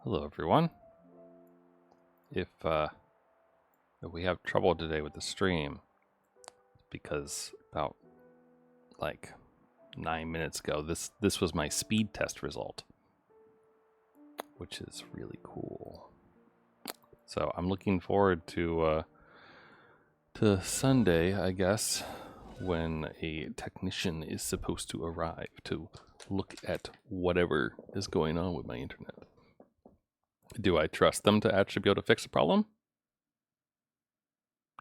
Hello everyone. If we have trouble today with the stream, because about like 9 minutes ago, this was my speed test result, which is really cool. So I'm looking forward to Sunday, I guess, when a technician is supposed to arrive to look at whatever is going on with my internet. Do I trust them to actually be able to fix the problem?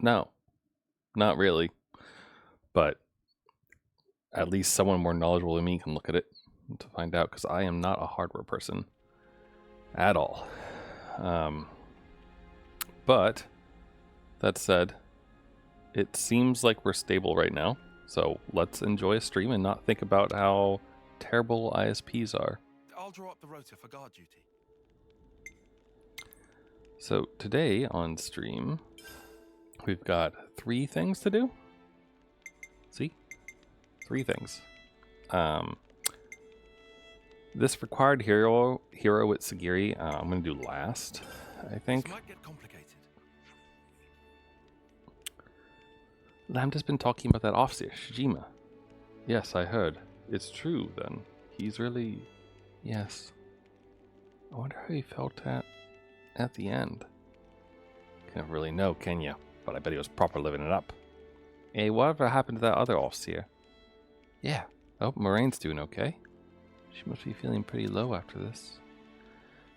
No, not really. But at least someone more knowledgeable than me can look at it to find out, because I am not a hardware person at all. But that said, it seems like we're stable right now. So let's enjoy a stream and not think about how terrible ISPs are. I'll draw up the rota for guard duty. So today on stream, we've got 3 things to do. See? 3 things. This required hero with Sagiri, I'm going to do last, I think. This might get complicated. Lambda's been talking about that officer, Shijima. Yes, I heard. It's true, then. He's really... Yes. I wonder how he felt at the end. Can't really know, can you? But I bet he was proper living it up. Hey, whatever happened to that other officer? Yeah, I hope Moraine's doing okay. She must be feeling pretty low after this.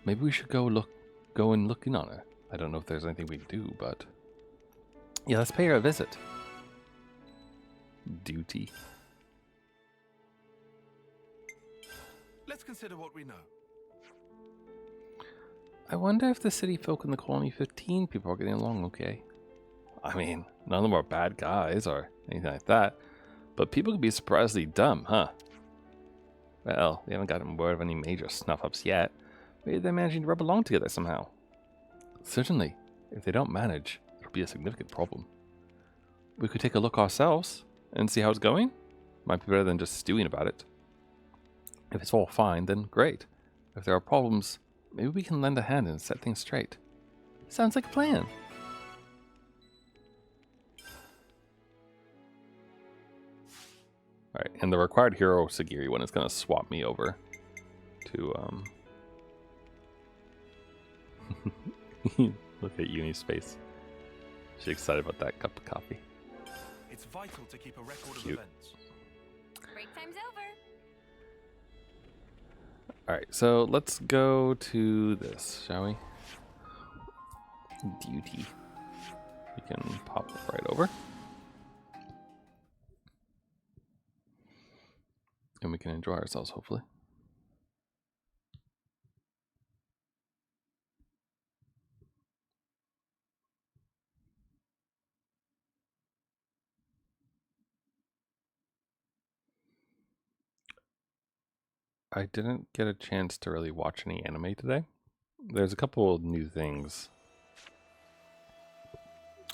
Maybe we should go and look in on her. I don't know if there's anything we can do, but... Yeah, let's pay her a visit. Duty. Let's consider what we know. I wonder if the city folk and the Colony 15 people are getting along okay. I mean, none of them are bad guys or anything like that, but people can be surprisingly dumb, huh? Well, we haven't gotten word of any major snuff-ups yet. Maybe they're managing to rub along together somehow. Certainly, if they don't manage, it'll be a significant problem. We could take a look ourselves and see how it's going. Might be better than just stewing about it. If it's all fine, then great. If there are problems, maybe we can lend a hand and set things straight. Sounds like a plan. Alright, and the required hero Sagiri one is going to swap me over to, look at Uni's face. She's excited about that cup of coffee. It's vital to keep a record Cute. of events. Break time's over. Alright, so let's go to this, shall we? Duty. We can pop it right over. And we can enjoy ourselves, hopefully. I didn't get a chance to really watch any anime today. There's a couple of new things.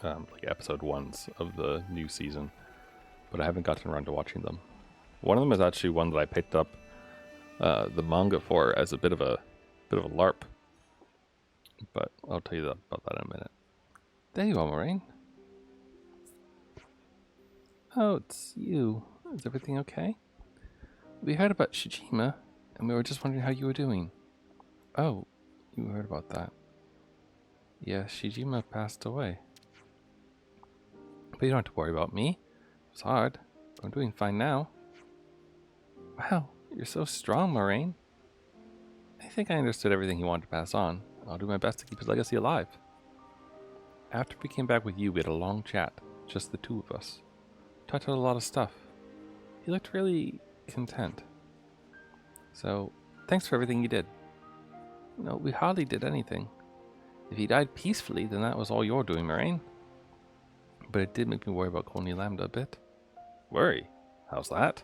Like episode 1s of the new season. But I haven't gotten around to watching them. One of them is actually one that I picked up the manga for as a bit of a LARP. But I'll tell you about that in a minute. There you are, Moraine. Oh, it's you. Is everything okay? We heard about Shijima, and we were just wondering how you were doing. Oh, you heard about that. Yeah, Shijima passed away. But you don't have to worry about me. It was hard, but I'm doing fine now. Wow, you're so strong, Moraine. I think I understood everything he wanted to pass on. I'll do my best to keep his legacy alive. After we came back with you, we had a long chat. Just the 2 of us. Talked about a lot of stuff. He looked really content. So, thanks for everything you did. No, we hardly did anything. If he died peacefully, then that was all you're doing, Moraine. But it did make me worry about Colony Lambda a bit. Worry? How's that?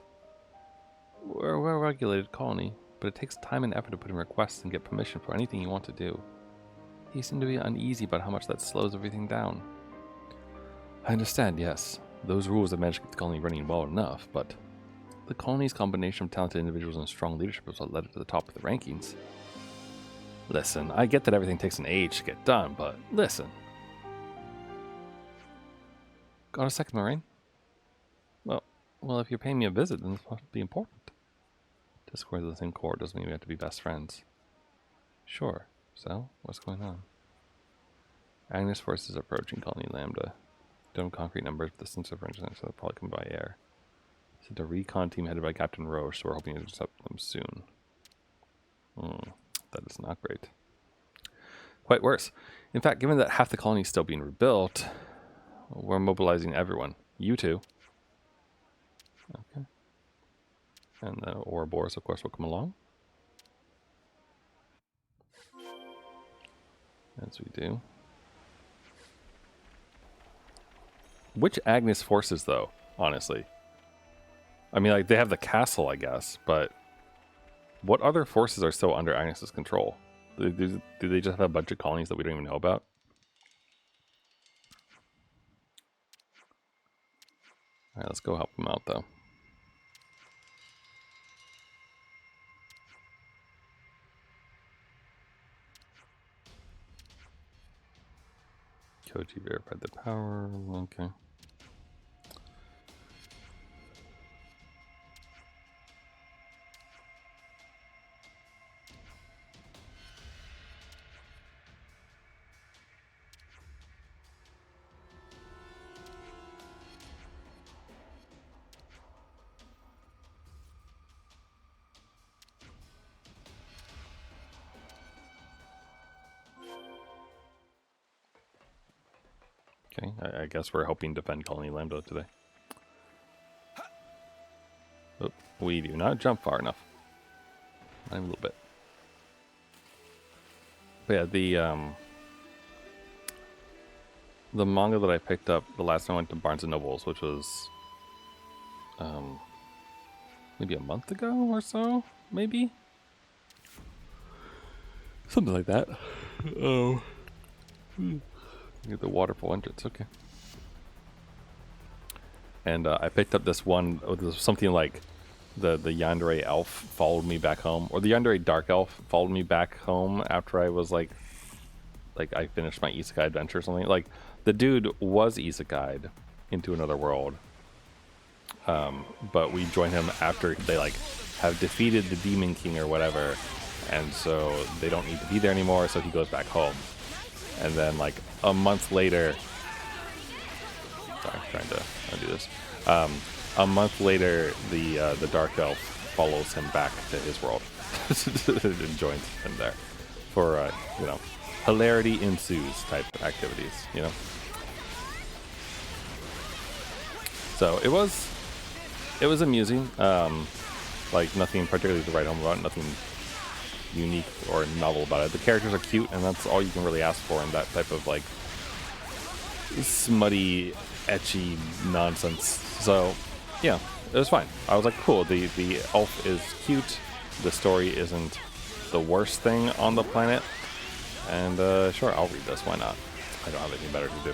We're a well-regulated colony, but it takes time and effort to put in requests and get permission for anything you want to do. He seemed to be uneasy about how much that slows everything down. I understand, yes. Those rules have managed to keep the colony running well enough, but the colony's combination of talented individuals and strong leadership is what led it to the top of the rankings. Listen, I get that everything takes an age to get done, but listen. Got a second, Lorraine? Well, if you're paying me a visit, then this must be important. Discord of the same core doesn't mean we have to be best friends. Sure. So, what's going on? Agnes forces approaching colony Lambda. Don't have concrete numbers, but the sense of range, so they'll probably come by air. Sent a recon team headed by Captain Roche, so we're hoping to intercept them soon. That is not great. Quite worse. In fact, given that half the colony is still being rebuilt, we're mobilizing everyone. You too. Okay. And the Ouroboros, of course, will come along. As we do. Which Agnes forces, though, honestly? I mean, like, they have the castle, I guess, but what other forces are still under Agnes's control? Do they just have a bunch of colonies that we don't even know about? Alright, let's go help them out, though. Koji verified the power. Okay. Okay, I guess we're helping defend Colony Lambda today. Oh, we do not jump far enough. Not even a little bit. But yeah, the manga that I picked up the last time I went to Barnes & Noble's, which was maybe a month ago or so, maybe? Something like that. Oh. Get the waterfall entrance, okay. And I picked up this one, something like the Yandere elf followed me back home, or the Yandere dark elf followed me back home after I was like I finished my isekai adventure or something. Like, the dude was isekai'd into another world, but we joined him after they like have defeated the Demon King or whatever, and so they don't need to be there anymore, so he goes back home. And then, like, a month later... Sorry, I'm trying to undo this. A month later, the Dark Elf follows him back to his world. And joins him there. For, you know, hilarity ensues type activities, you know? So, it was amusing. Like, nothing particularly to write home about, nothing unique or novel about it. The characters are cute, and that's all you can really ask for in that type of like smutty, etchy nonsense. So yeah, it was fine. I was like, cool, the elf is cute, the story isn't the worst thing on the planet, and sure, I'll read this, why not? I don't have anything better to do.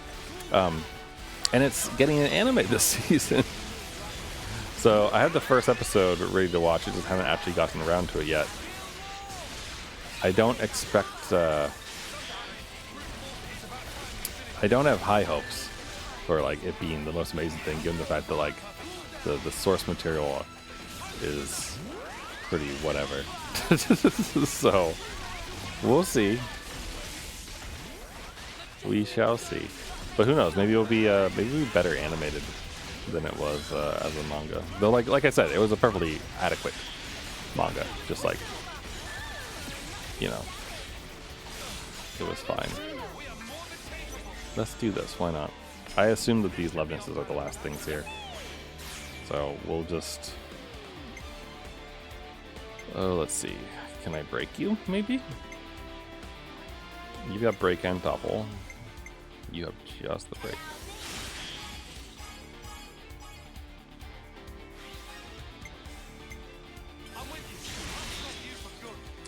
And it's getting an anime this season. So I have the first episode ready to watch, I just haven't actually gotten around to it yet. I don't expect, I don't have high hopes for like it being the most amazing thing, given the fact that like the source material is pretty whatever. So we'll see. We shall see. But who knows? Maybe it'll be better animated than it was as a manga. Though, like I said, it was a perfectly adequate manga. Just like, you know, it was fine. Let's do this. Why not? I assume that these Lovenesses are the last things here. So we'll just... Oh, let's see. Can I break you, maybe? You've got break and topple. You have just the break.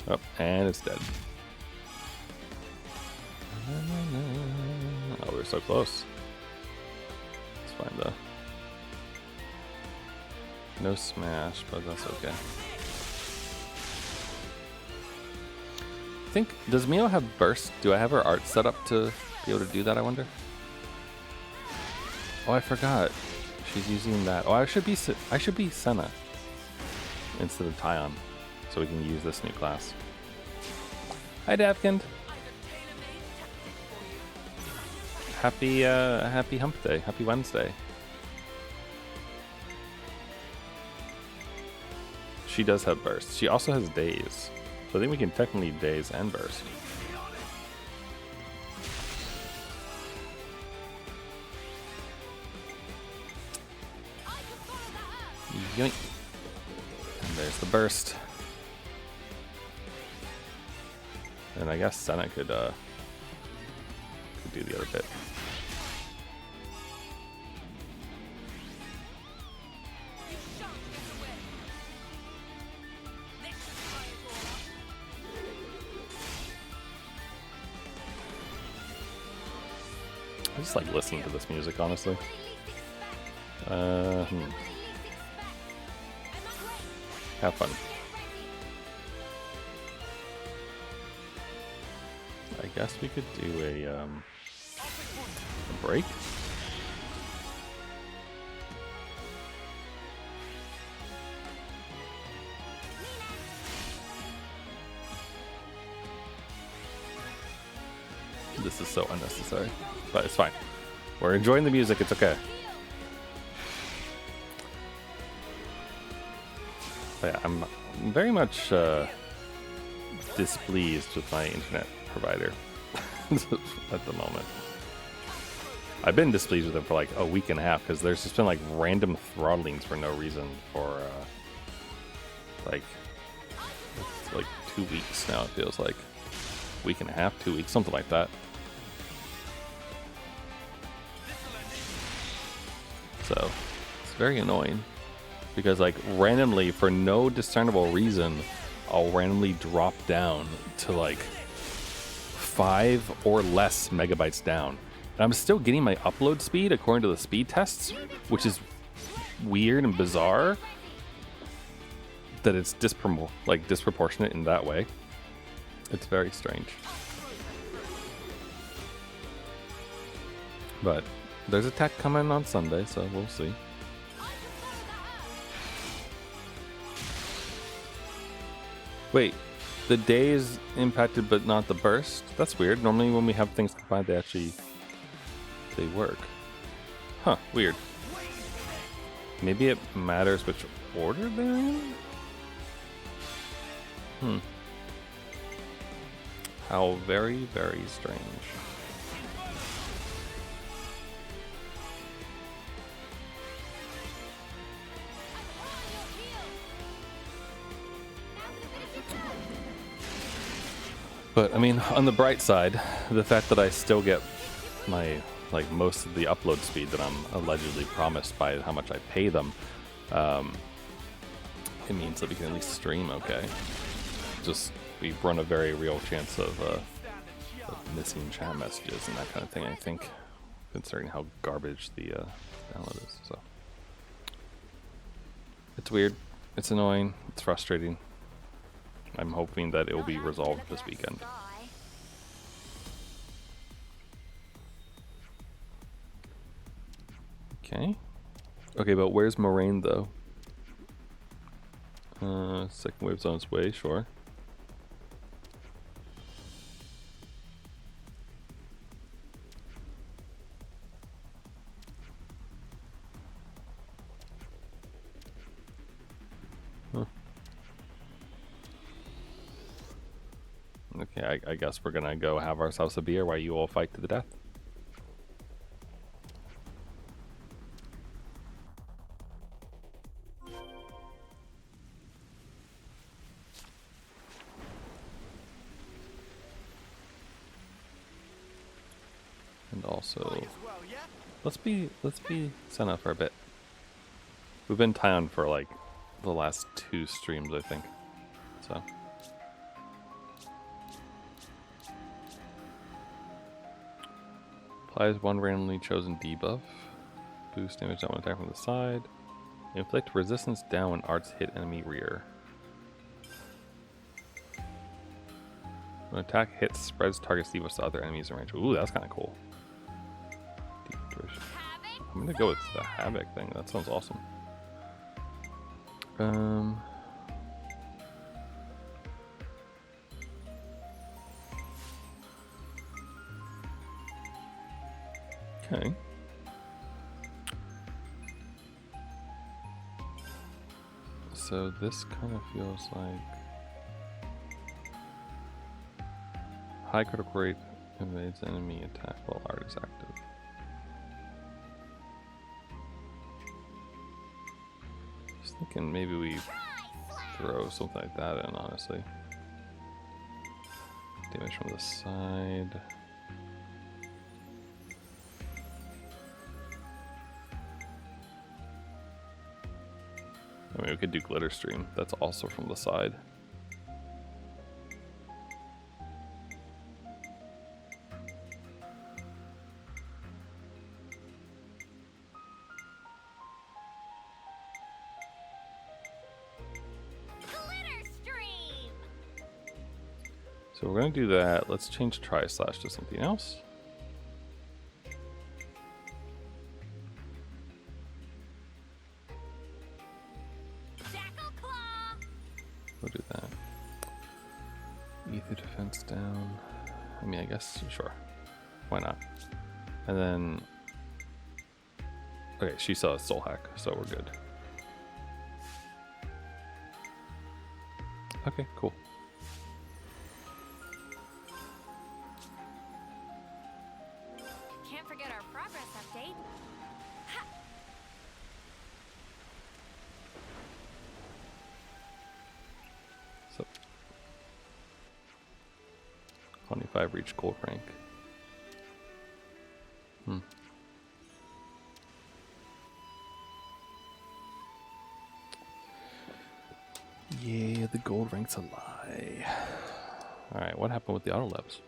Oh, and it's dead. Oh, we were so close. It's fine though. No smash, but that's okay. think, does Mio have burst? Do I have her art set up to be able to do that, I wonder? Oh, I forgot. She's using that. Oh, I should be Senna instead of Tyon, so we can use this new class. Hi, Davkind. Happy hump day. Happy Wednesday. She does have burst. She also has daze. So I think we can technically daze and burst. Yoink. And there's the burst. And I guess Senna could do the other bit. I just like listening to this music, honestly. Have fun. I guess we could do a break. This is so unnecessary, but it's fine. We're enjoying the music, it's okay. But yeah, I'm very much displeased with my internet provider at the moment. I've been displeased with them for like a week and a half because there's just been like random throttlings for no reason for like 2 weeks now. It feels like week and a half, 2 weeks, something like that. So it's very annoying because like randomly for no discernible reason I'll randomly drop down to like 5 or less megabytes down. And I'm still getting my upload speed according to the speed tests, which is weird and bizarre that it's disproportionate in that way. It's very strange. But there's a tech coming on Sunday, so we'll see. Wait, the day is impacted but not the burst? That's weird. Normally when we have things combined, they work. Huh, weird. Maybe it matters which order they're in? How very, very strange. But I mean, on the bright side, the fact that I still get my most of the upload speed that I'm allegedly promised by how much I pay them, it means that we can at least stream okay. Just we run a very real chance of missing chat messages and that kind of thing, I think, considering how garbage the download is. So it's weird, it's annoying, it's frustrating. I'm hoping that it will be resolved this weekend. Okay, but where's Moraine though? Second wave's on its way, sure. Huh. Okay, I guess we're gonna go have ourselves a beer while you all fight to the death. And also, let's be Senna for a bit. We've been Tyon for like the last 2 streams, I think. So. Applies 1 randomly chosen debuff. Boost damage down when attack from the side. Inflict resistance down when arts hit enemy rear. When an attack hits, spreads target's debuffs to other enemies in range. Ooh, that's kind of cool. Deep duration. I'm gonna go with the Havoc thing. That sounds awesome. Okay. So this kind of feels like high critical rate invades enemy attack while art is active. Just thinking maybe we throw something like that in, honestly. Damage from the side. I mean, we could do Glitter Stream. That's also from the side. Glitter stream. So we're going to do that. Let's change Tri-Slash to something else. We'll do that. Ether defense down. I mean, I guess, sure. Why not? And then... Okay, she saw a soul hack, so we're good. Okay, cool. Can't forget our progress update. Ha! So 25 reach gold rank. Yeah, the gold rank's a lie. Alright, what happened with the auto labs?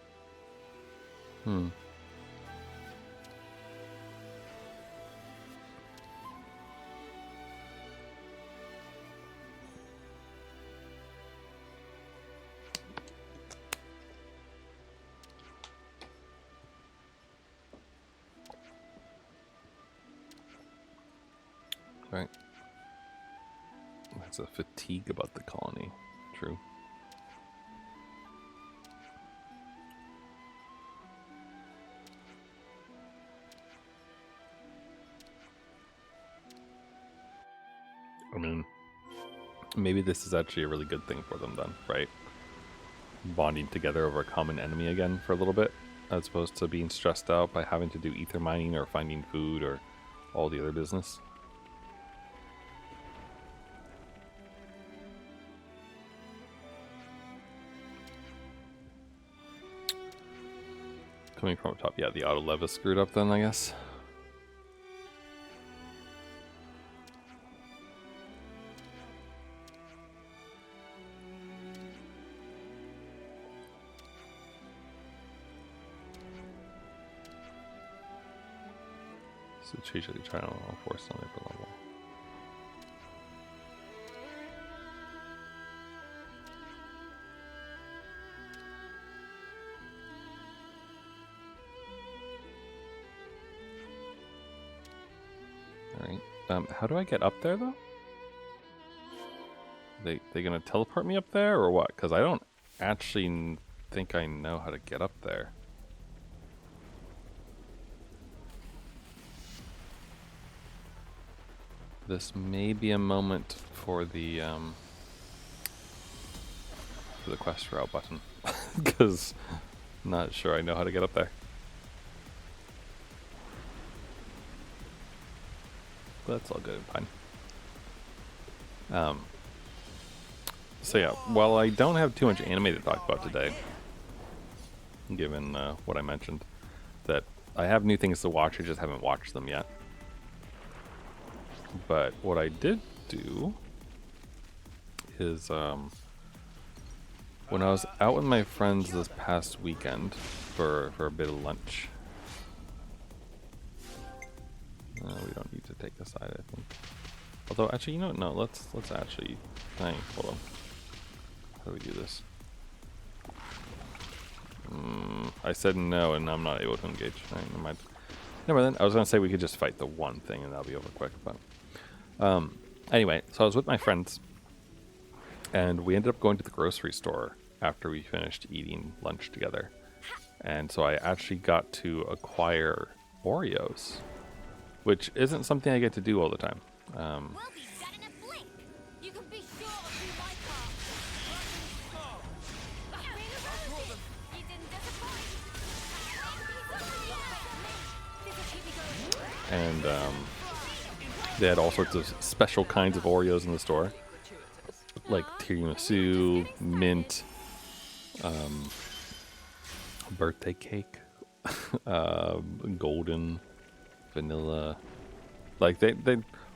Right. That's a fatigue about the colony. True. I mean, maybe this is actually a really good thing for them then, right? Bonding together over a common enemy again for a little bit, as opposed to being stressed out by having to do ether mining or finding food or all the other business. Coming from up top, yeah, the auto lev is screwed up then, I guess. So change the channel force on upper level. Alright. How do I get up there though? They gonna teleport me up there or what? Because I don't actually think I know how to get up there. This may be a moment for the quest route button, because I'm not sure I know how to get up there. But that's all good and fine. So yeah, while I don't have too much anime to talk about today, given what I mentioned, that I have new things to watch, I just haven't watched them yet. But what I did do is, when I was out with my friends this past weekend for a bit of lunch. We don't need to take the side, I think. Although, actually, you know what? No, let's actually. Hold on. How do we do this? I said no, and I'm not able to engage. All right, never mind. Never mind then. I was gonna say we could just fight the one thing, and that'll be over quick. But anyway, so I was with my friends, and we ended up going to the grocery store after we finished eating lunch together. And so I actually got to acquire Oreos, which isn't something I get to do all the time. We'll be set in a blink. You can be sure of who my part. You didn't disappoint. And they had all sorts of special kinds of Oreos in the store, like tiramisu, mint, birthday cake, golden, vanilla. Like they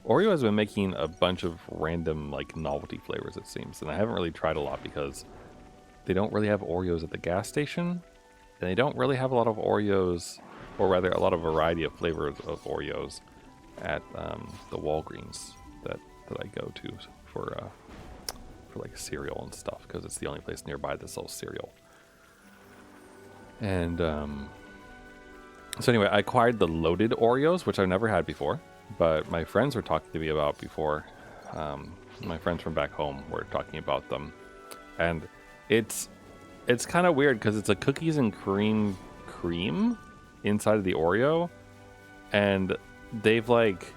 Oreo has been making a bunch of random like novelty flavors, it seems, and I haven't really tried a lot because they don't really have Oreos at the gas station, and they don't really have a lot of Oreos, or rather a lot of variety of flavors of Oreos at the Walgreens that I go to for like cereal and stuff, because it's the only place nearby that sells cereal. And so anyway, I acquired the loaded Oreos, which I've never had before, but my friends were talking to me about before. My friends from back home were talking about them, and it's kind of weird because it's a cookies and cream inside of the Oreo, and they've like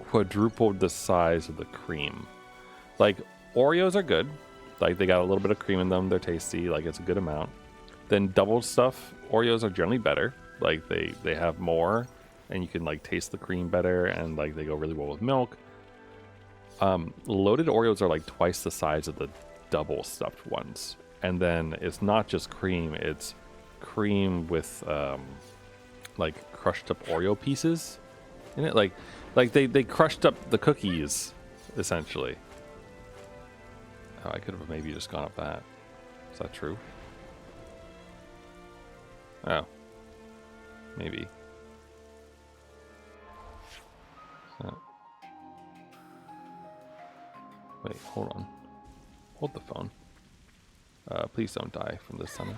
quadrupled the size of the cream. Like, Oreos are good, like they got a little bit of cream in them, they're tasty, like it's a good amount. Then double stuff Oreos are generally better, like they have more and you can like taste the cream better, and like they go really well with milk. Loaded Oreos are like twice the size of the double stuffed ones, and then it's not just cream, it's cream with like crushed up Oreo pieces in it, like they crushed up the cookies essentially. Oh, I could have maybe just gone up that. Is that true? Oh, maybe. Wait, hold on. Hold the phone. Please don't die from this tunnel.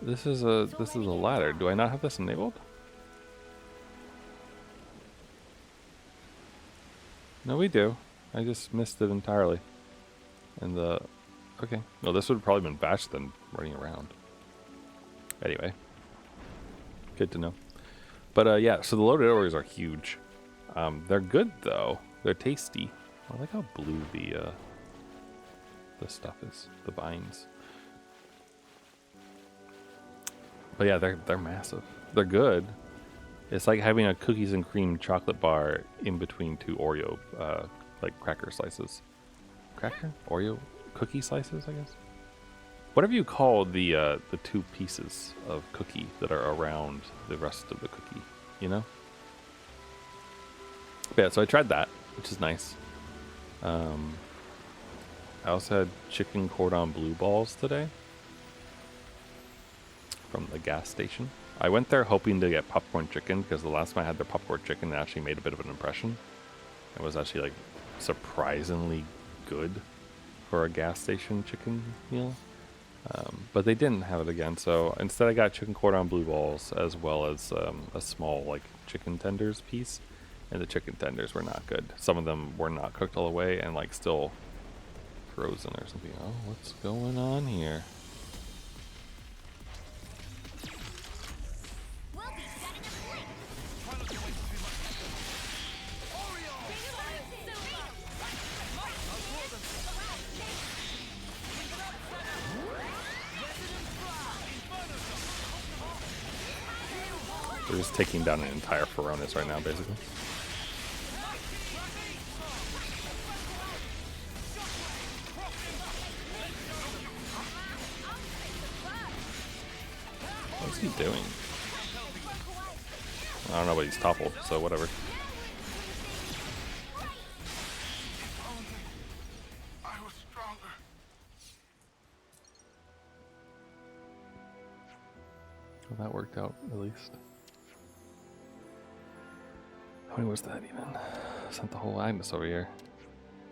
This is a ladder. Do I not have this enabled? No, we do. I just missed it entirely. And okay. No, this would have probably been faster than running around. Anyway. Good to know. But yeah, so the loaded Oreos are huge. They're good though. They're tasty. I like how blue the stuff is. The vines. But yeah, they're massive. They're good. It's like having a cookies and cream chocolate bar in between two Oreo, like cracker slices. Cracker? Oreo? Cookie slices, I guess? Whatever you call the two pieces of cookie that are around the rest of the cookie, you know? But yeah, so I tried that, which is nice. I also had chicken cordon bleu balls today from the gas station. I went there hoping to get popcorn chicken because the last time I had their popcorn chicken, it actually made a bit of an impression. It was actually like surprisingly good for a gas station chicken meal. But they didn't have it again, so instead I got chicken cordon bleu balls as well as a small like chicken tenders piece, and the chicken tenders were not good. Some of them were not cooked all the way and like still frozen or something. Oh, what's going on here? We're just taking down an entire Feronis right now, basically. What's he doing? I don't know, but he's toppled, so whatever. I was stronger. Well, that worked out, at least. How many was that even? Sent the whole Agnes over here.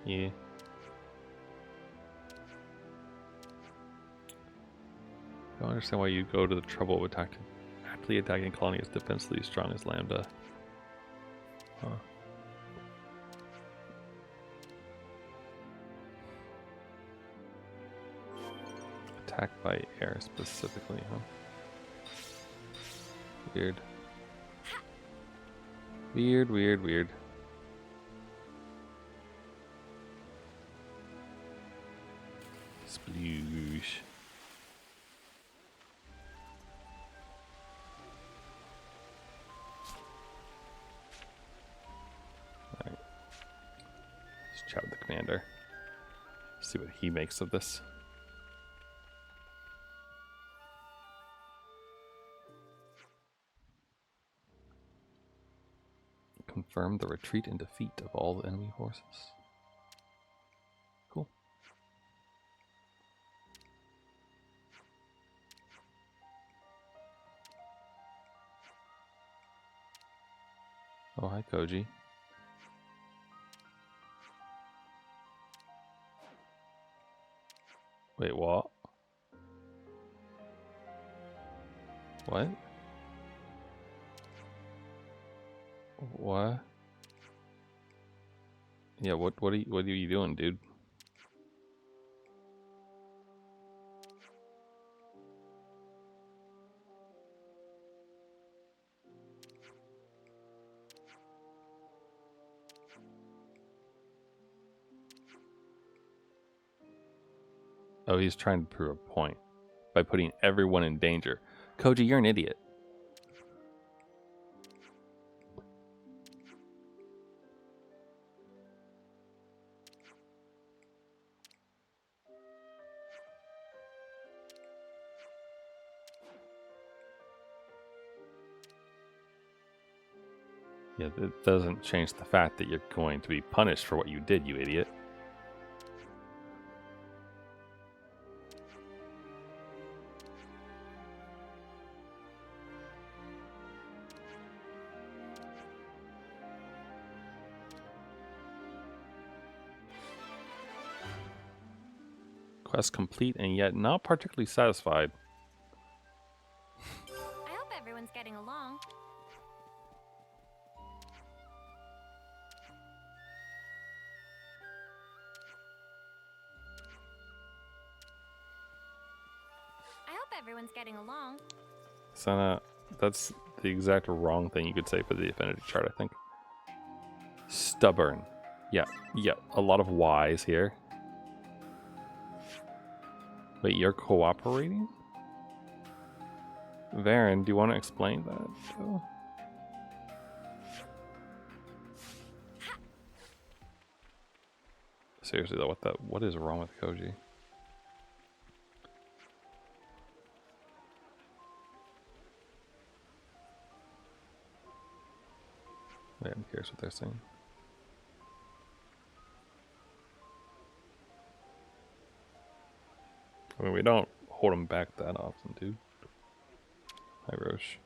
Yeah. don't understand why you go to the trouble of actively attacking colony as defensively strong as lambda. Huh. Attack by air specifically, huh? Weird. Weird, weird, weird. Sploosh. Alright. Let's chat with the commander. See what he makes of this. Confirm the retreat and defeat of all enemy forces. Cool. Oh, hi, Koji. Wait, what? What? What? Yeah, what are you doing, dude? Oh, he's trying to prove a point by putting everyone in danger. Koji, you're an idiot. Yeah, it doesn't change the fact that you're going to be punished for what you did, you idiot. Quest complete and yet not particularly satisfied. I hope everyone's getting along. I hope everyone's getting along. Sana, that's the exact wrong thing you could say for the affinity chart, I think. Stubborn. Yeah, a lot of Y's here. Wait, you're cooperating? Varen, do you want to explain that, though? Seriously though, what is wrong with Koji? Wait, I'm curious what they're saying. I mean, we don't hold them back that often, dude. Hi, Roche.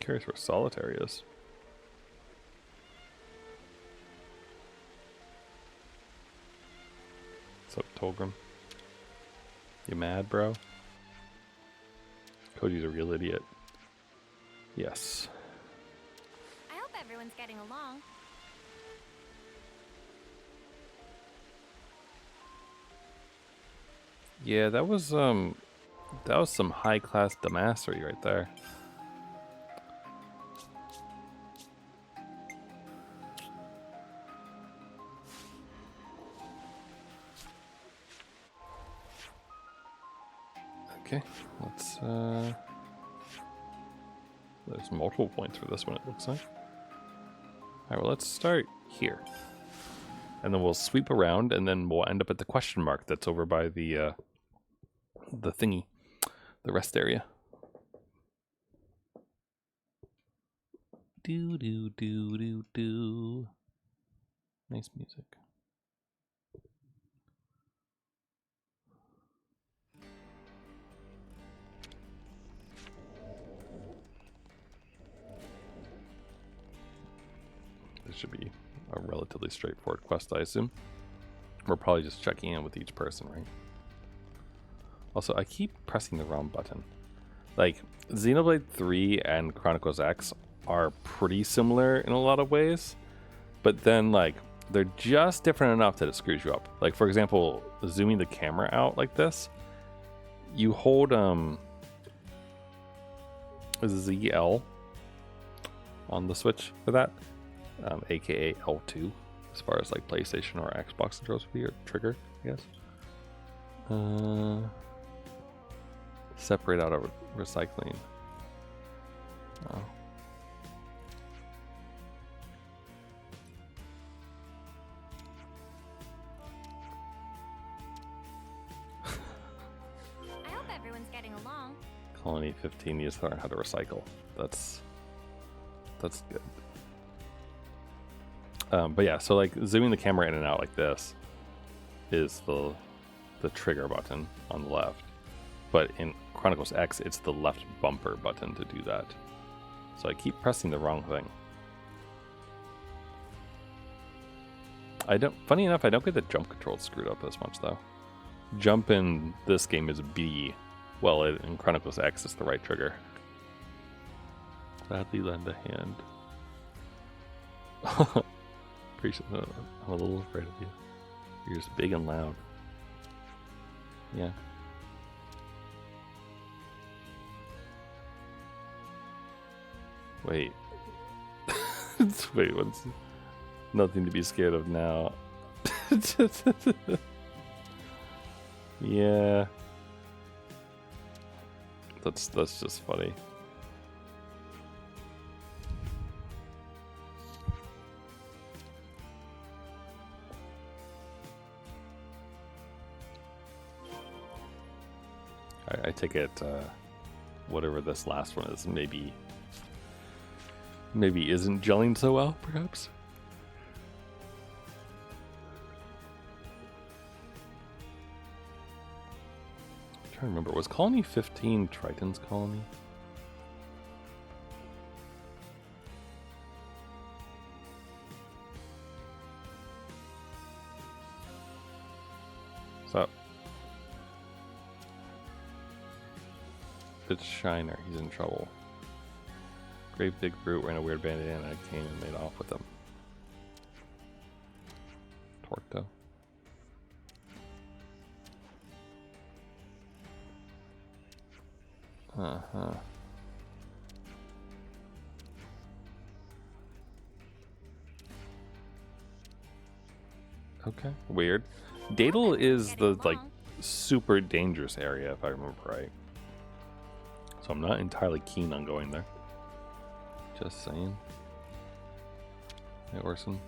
Curious where Solitary is. What's up, Tolgrim? You mad, bro? Cody's a real idiot. Yes. I hope everyone's getting along. Yeah, that was some high-class damassery right there. Okay, let's there's multiple points for this one, it looks like. Alright, well, let's start here. And then we'll sweep around, and then we'll end up at the question mark that's over by the thingy, the rest area. Do do do do do. Nice music. This should be a relatively straightforward quest, I assume. We're probably just checking in with each person, right? Also, I keep pressing the wrong button. Like, Xenoblade 3 and Chronicles X are pretty similar in a lot of ways, but then, like, they're just different enough that it screws you up. Like, for example, zooming the camera out like this, you hold ZL on the Switch for that, aka L2, as far as like PlayStation or Xbox controls would be, or trigger, I guess. Separate out of recycling. Oh. I hope everyone's getting along. Colony 15 needs to learn how to recycle. That's good. But yeah, so like zooming the camera in and out like this is the trigger button on the left. But in Chronicles X, it's the left bumper button to do that. So I keep pressing the wrong thing. Funny enough, I don't get the jump controls screwed up as much though. Jump in this game is B, well in Chronicles X it's the right trigger. Gladly lend a hand. Appreciate that. I'm a little afraid of you. You're just big and loud. Yeah. Wait. Wait, what's nothing to be scared of now? Yeah. That's just funny. I take it whatever this last one is, maybe isn't gelling so well, perhaps. I'm trying to remember, was Colony 15 Triton's colony? What's up? It's Shiner, he's in trouble. Great big brute wearing a weird bandana, and I came and made off with him. Torto. Uh-huh. Okay, weird. Daedal is the, like, super dangerous area, if I remember right. So I'm not entirely keen on going there. Just saying. Hey, Orson.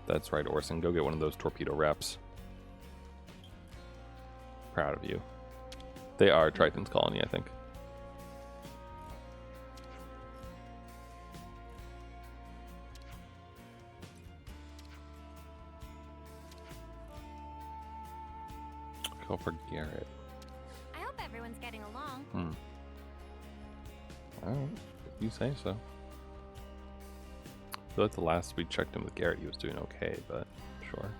That's right, Orson. Go get one of those torpedo wraps. Proud of you. They are Triton's colony, I think. Go for Garrett. I hope everyone's getting along. Alright, if you say so. I feel like the last we checked in with Garrett, he was doing okay, but sure.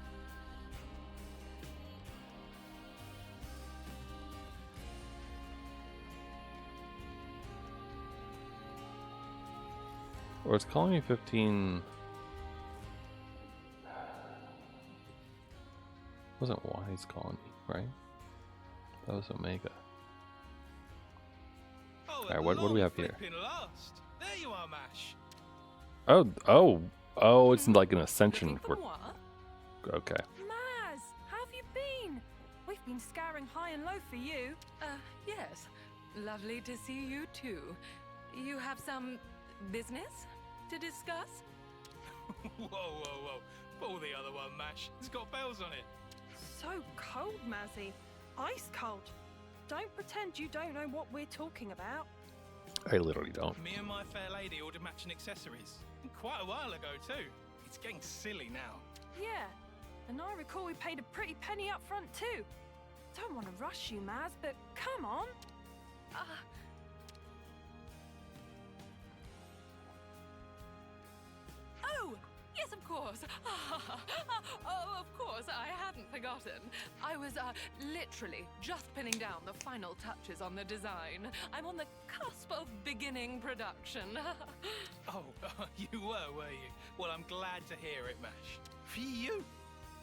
Or is Colony 15... wasn't Wise Colony, right? That was Omega. Alright, what do we have here? Last. There you are, Mash. Oh, it's like an ascension for... What? Okay. Maz, how have you been? We've been scouring high and low for you. Yes. Lovely to see you too. You have some business to discuss? Whoa. Pull the other one, Mash. It's got bells on it. So cold, Mazzy. Ice cold. Don't pretend you don't know what we're talking about. I literally don't. Me and my fair lady ordered matching accessories. Quite a while ago, too. It's getting silly now. Yeah, and I recall we paid a pretty penny up front too. Don't want to rush you, Maz, but come on. Oh, yes, of course. Oh, of course, I hadn't forgotten. I was literally just pinning down the final touches on the design. I'm on the cusp of beginning production. Oh, you were you? Well, I'm glad to hear it, Mash. For you.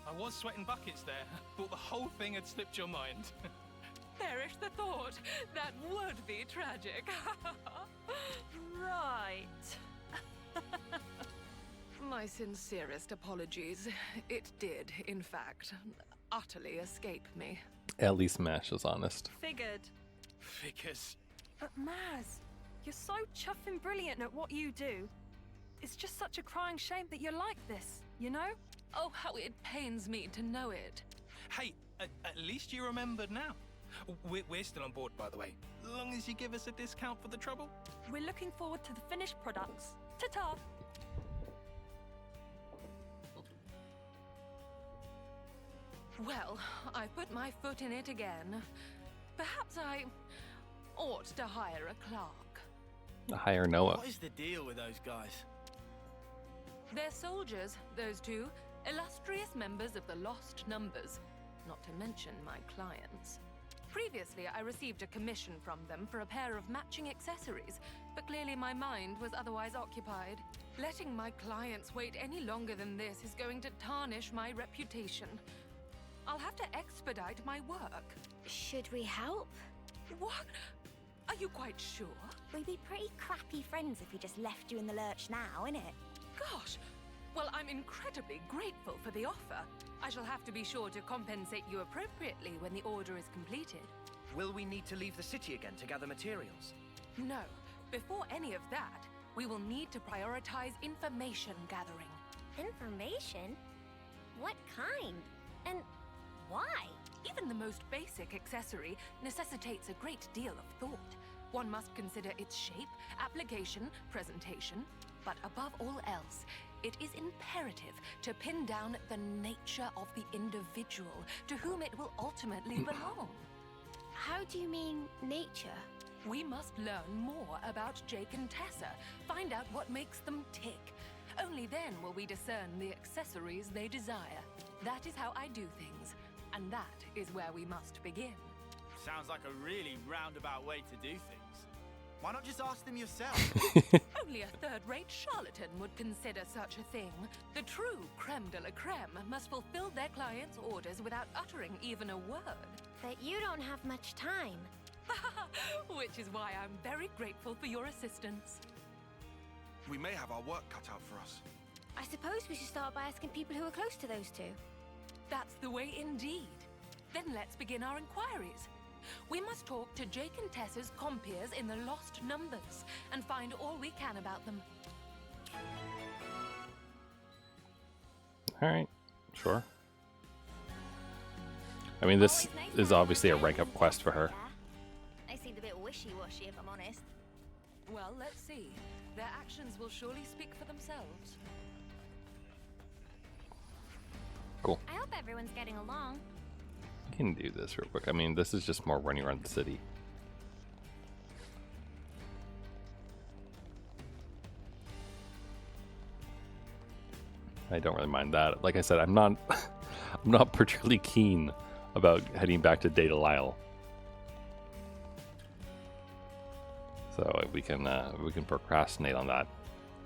I was sweating buckets there. Thought the whole thing had slipped your mind. Perish the thought. That would be tragic. Right. My sincerest apologies. It did, in fact, utterly escape me. At least Mash was honest. Figured. Figures. But Maz, you're so chuffing brilliant at what you do. It's just such a crying shame that you're like this, you know? Oh, how it pains me to know it. Hey, at least you remembered now. We're still on board, by the way. Long as you give us a discount for the trouble. We're looking forward to the finished products. Ta-ta! Well, I put my foot in it again. Perhaps I ought to hire a clerk. Hire Noah. What is the deal with those guys? They're soldiers, those two. Illustrious members of the Lost Numbers. Not to mention my clients. Previously, I received a commission from them for a pair of matching accessories, but clearly my mind was otherwise occupied. Letting my clients wait any longer than this is going to tarnish my reputation. I'll have to expedite my work. Should we help? What? Are you quite sure? We'd be pretty crappy friends if we just left you in the lurch now, innit? Gosh! Well, I'm incredibly grateful for the offer. I shall have to be sure to compensate you appropriately when the order is completed. Will we need to leave the city again to gather materials? No. Before any of that, we will need to prioritize information gathering. Information? What kind? And why? Even the most basic accessory necessitates a great deal of thought. One must consider its shape, application, presentation, but above all else, it is imperative to pin down the nature of the individual to whom it will ultimately belong. How do you mean, nature? We must learn more about Jake and Tessa, find out what makes them tick. Only then will we discern the accessories they desire. That is how I do things, and that is where we must begin. Sounds like a really roundabout way to do things. Why not just ask them yourself? Only a third-rate charlatan would consider such a thing. The true creme de la creme must fulfill their clients' orders without uttering even a word. But you don't have much time. Which is why I'm very grateful for your assistance. We may have our work cut out for us. I suppose we should start by asking people who are close to those two. That's the way indeed. Then let's begin our inquiries. We must talk to Jake and Tessa's compeers in the Lost Numbers and find all we can about them. Alright, sure. I mean, this is obviously a rank up quest for her. They seemed a bit wishy-washy, if I'm honest. Well, let's see. Their actions will surely speak for themselves. Cool. I hope everyone's getting along. We can do this real quick. I mean, this is just more running around the city. I don't really mind that. Like I said, I'm not I'm not particularly keen about heading back to Data Lyle. So if we can procrastinate on that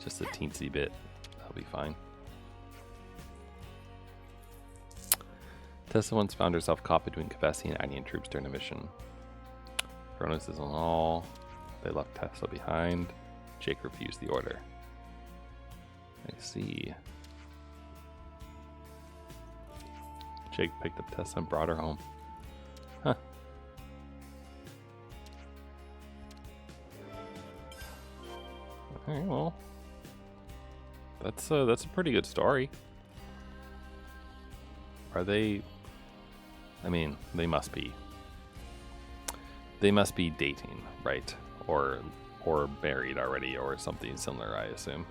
just a teensy bit, that'll be fine. Tessa once found herself caught between Kavesi and Anian troops during a mission. Cronus is on all. They left Tessa behind. Jake refused the order. I see. Jake picked up Tessa and brought her home. Huh. Alright, well. That's a pretty good story. Are they... I mean, they must be dating, right? Or married already, or something similar, I assume.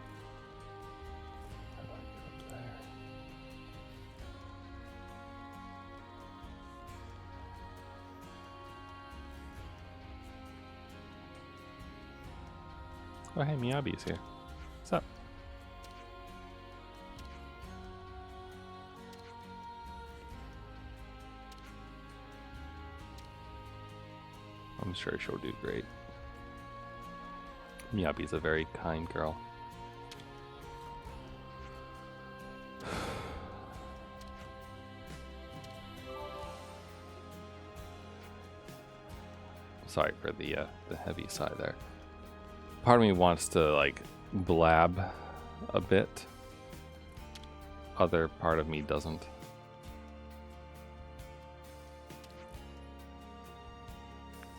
Oh, hey, Miyabi's here. What's up? I'm sure she'll do great. Miyabi's a very kind girl. Sorry for the heavy sigh there. Part of me wants to like blab a bit. Other part of me doesn't.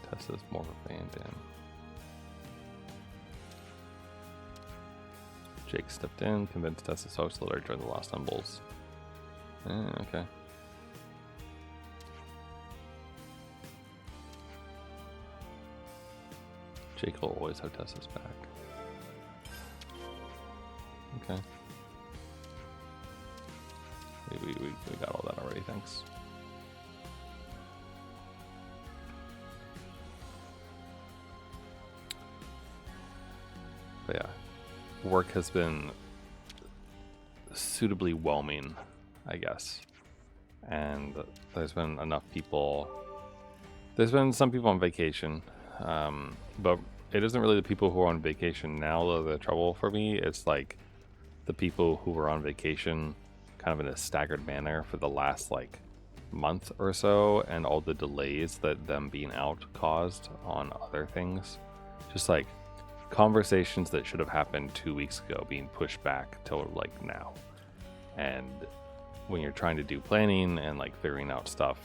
Tessa's more of a fan Dan. Jake stepped in, convinced Tessa's host to let her join the Lost Umbles. Okay. Jake will always have Tessa's back. Okay. We got all that already, thanks. But yeah, work has been suitably whelming, I guess. And there's been enough people. There's been some people on vacation, but it isn't really the people who are on vacation now that are the trouble for me. It's like the people who were on vacation kind of in a staggered manner for the last like month or so, and all the delays that them being out caused on other things. Just like conversations that should have happened 2 weeks ago being pushed back till like now. And when you're trying to do planning and like figuring out stuff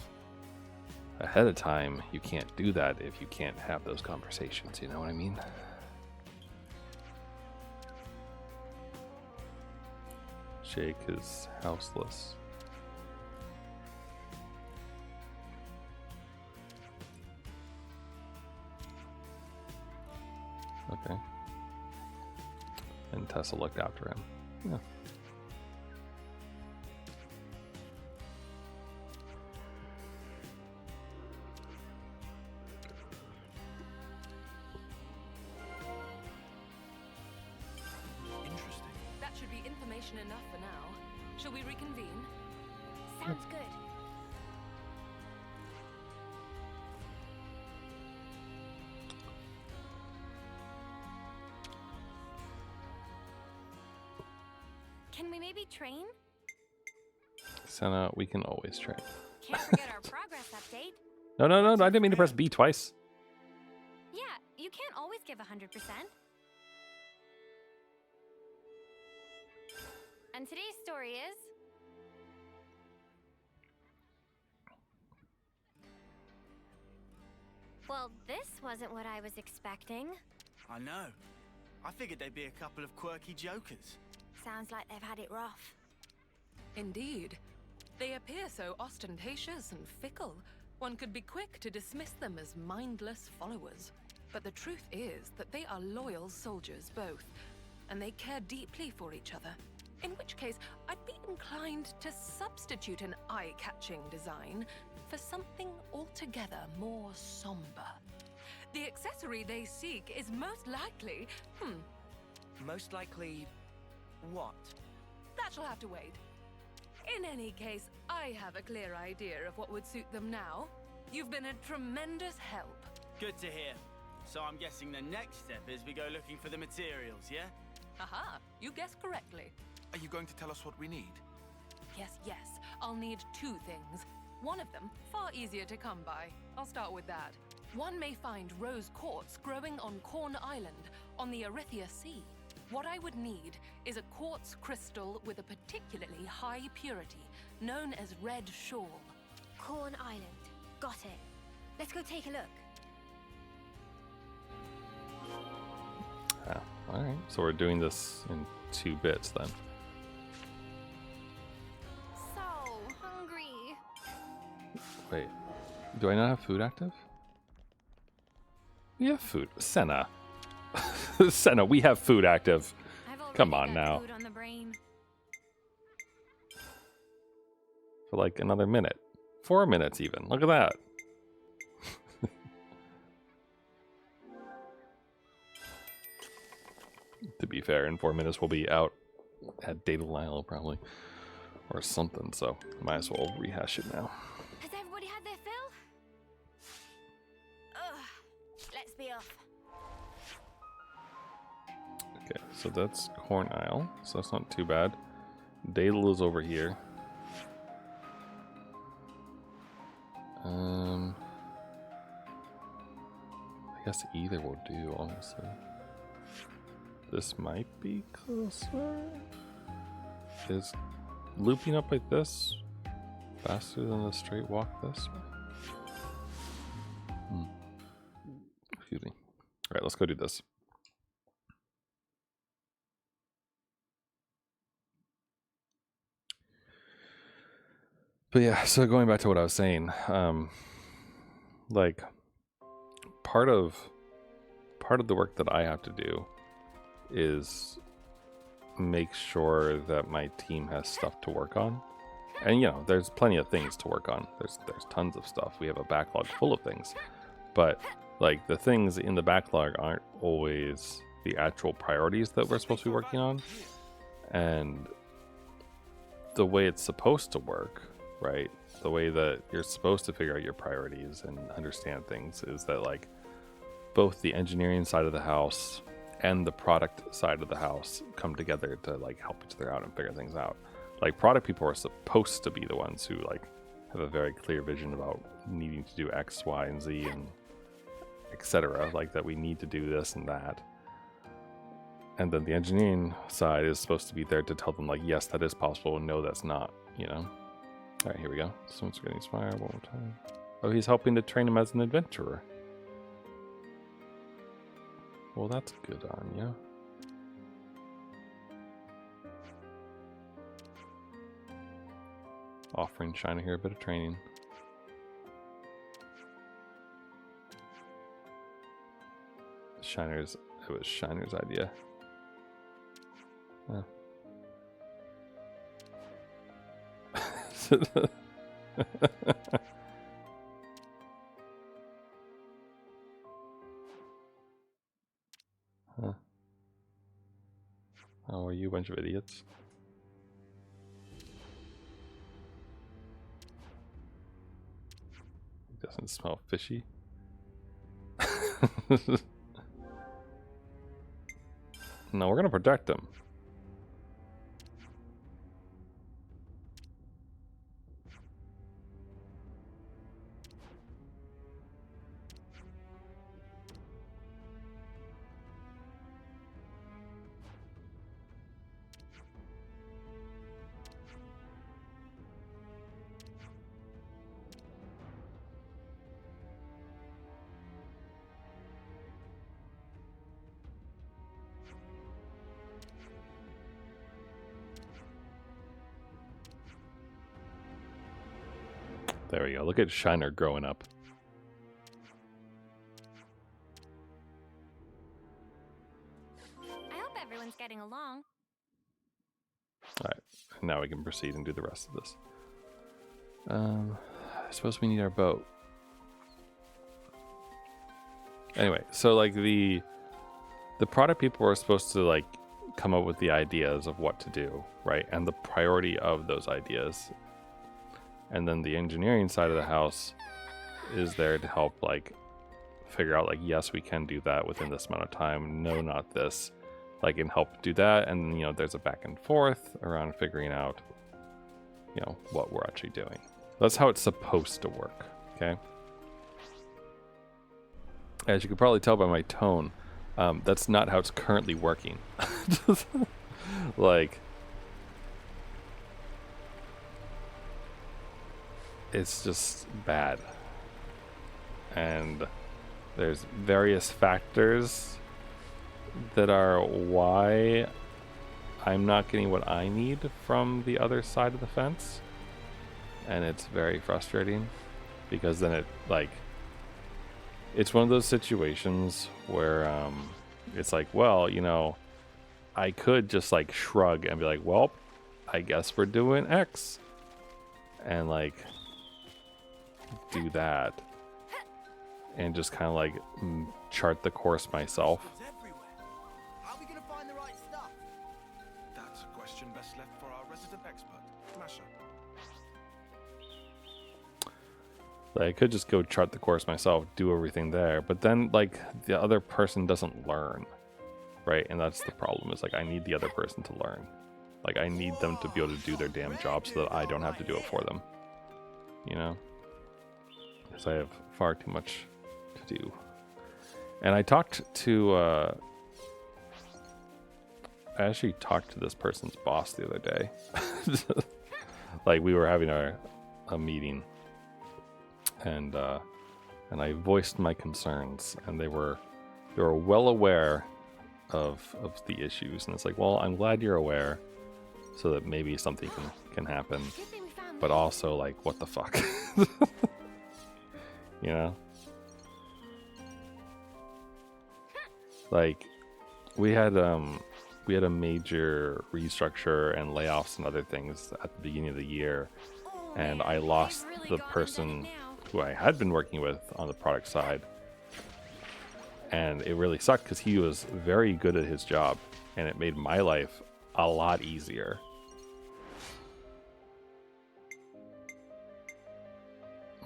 ahead of time, you can't do that if you can't have those conversations, you know what I mean? Jake is houseless. Okay. And Tessa looked after him. Yeah. Interesting. That should be information enough for now. Shall we reconvene? Sounds good. Can we maybe train? Senna, we can always train. Can't forget our progress update. No, I didn't mean to press B twice. Yeah, you can't always give 100%. And today's story is... Well, this wasn't what I was expecting. I know. I figured they'd be a couple of quirky jokers. Sounds like they've had it rough. Indeed. They appear so ostentatious and fickle. One could be quick to dismiss them as mindless followers. But the truth is that they are loyal soldiers both, and they care deeply for each other. In which case, I'd be inclined to substitute an eye-catching design for something altogether more somber. The accessory they seek is most likely... Most likely... what? That shall have to wait. In any case, I have a clear idea of what would suit them now. You've been a tremendous help. Good to hear. So I'm guessing the next step is we go looking for the materials, yeah? Aha, you guessed correctly. Are you going to tell us what we need? Yes, I'll need two things. One of them, far easier to come by. I'll start with that. One may find rose quartz growing on Corn Island, on the Arithia Sea. What I would need is a quartz crystal with a particularly high purity, known as Red Shawl. Corn Island. Got it. Let's go take a look. Alright, so we're doing this in 2 bits then. So hungry. Wait, do I not have food active? We have food. Senna. Senna, we have food active. I've already Come on got now. food on the brain. For like another minute. 4 minutes even. Look at that. be fair. In 4 minutes, we'll be out at Data Lyle, probably. Or something, so might as well rehash it now. Has everybody had their fill? Ugh. Let's be off. Okay, so that's Corn Isle, so that's not too bad. Daedal is over here. I guess either will do, honestly. This might be closer. Is looping up like this faster than the straight walk this way? Excuse me. Alright, let's go do this. But yeah, so going back to what I was saying, like part of the work that I have to do is make sure that my team has stuff to work on. And you know, there's plenty of things to work on. There's tons of stuff. We have a backlog full of things. But like the things in the backlog aren't always the actual priorities that we're supposed to be working on. And the way it's supposed to work, right? The way that you're supposed to figure out your priorities and understand things is that like both the engineering side of the house and the product side of the house come together to like help each other out and figure things out. Like product people are supposed to be the ones who like have a very clear vision about needing to do X, Y, and Z and etc. Like that we need to do this and that. And then the engineering side is supposed to be there to tell them like, yes, that is possible, and no, that's not, you know? All right, here we go. Someone's getting inspired one more time. Oh, he's helping to train him as an adventurer. Well, that's good on you. Offering Shiner here a bit of training. It was Shiner's idea. Huh. Huh. Oh, are you a bunch of idiots? It doesn't smell fishy. No, we're gonna protect him. There we go. Look at Shiner growing up. I hope everyone's getting along. Alright, now we can proceed and do the rest of this. I suppose we need our boat. Anyway, so like the product people are supposed to like come up with the ideas of what to do, right? And the priority of those ideas. And then the engineering side of the house is there to help like figure out like, yes, we can do that within this amount of time. No, not this. Like, and help do that. And, you know, there's a back and forth around figuring out, you know, what we're actually doing. That's how it's supposed to work. Okay. As you can probably tell by my tone, that's not how it's currently working. Like, it's just bad. And there's various factors that are why I'm not getting what I need from the other side of the fence. And it's very frustrating because then it like, it's one of those situations where it's like, well, you know, I could just like shrug and be like, well, I guess we're doing X. And like do that. And just kind of like chart the course myself. How are we gonna find the right Like, I could just go chart the course myself, do everything there, but then like the other person doesn't learn, right? And that's the problem. Is like I need the other person to learn. Like I need them to be able to do their damn job so that I don't have to do it for them. You know? Because I have far too much to do. And I talked to I actually talked to this person's boss the other day. Like we were having a meeting, and I voiced my concerns, and they were well aware of the issues, and it's like, well, I'm glad you're aware, so that maybe something can happen, Good thing we found but this. also like, what the fuck, you know? Like we had a major restructure and layoffs and other things at the beginning of the year, Oh, and man, I they've lost really the got us person in it now. who I had been working with on the product side, and it really sucked because he was very good at his job, and it made my life a lot easier.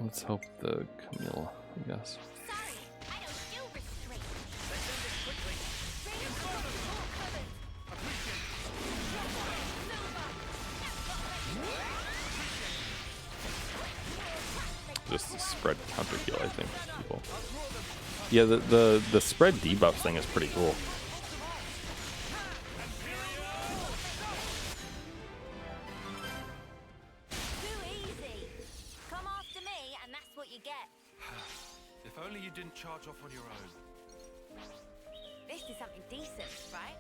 Let's hope the Camille, I guess. Sorry, I don't do restraint. Just the spread counter heal, I think, for people. Yeah, the spread debuff thing is pretty cool. Too easy. Come after me, and that's what you get. If only you didn't charge off on your own. This is something decent, right?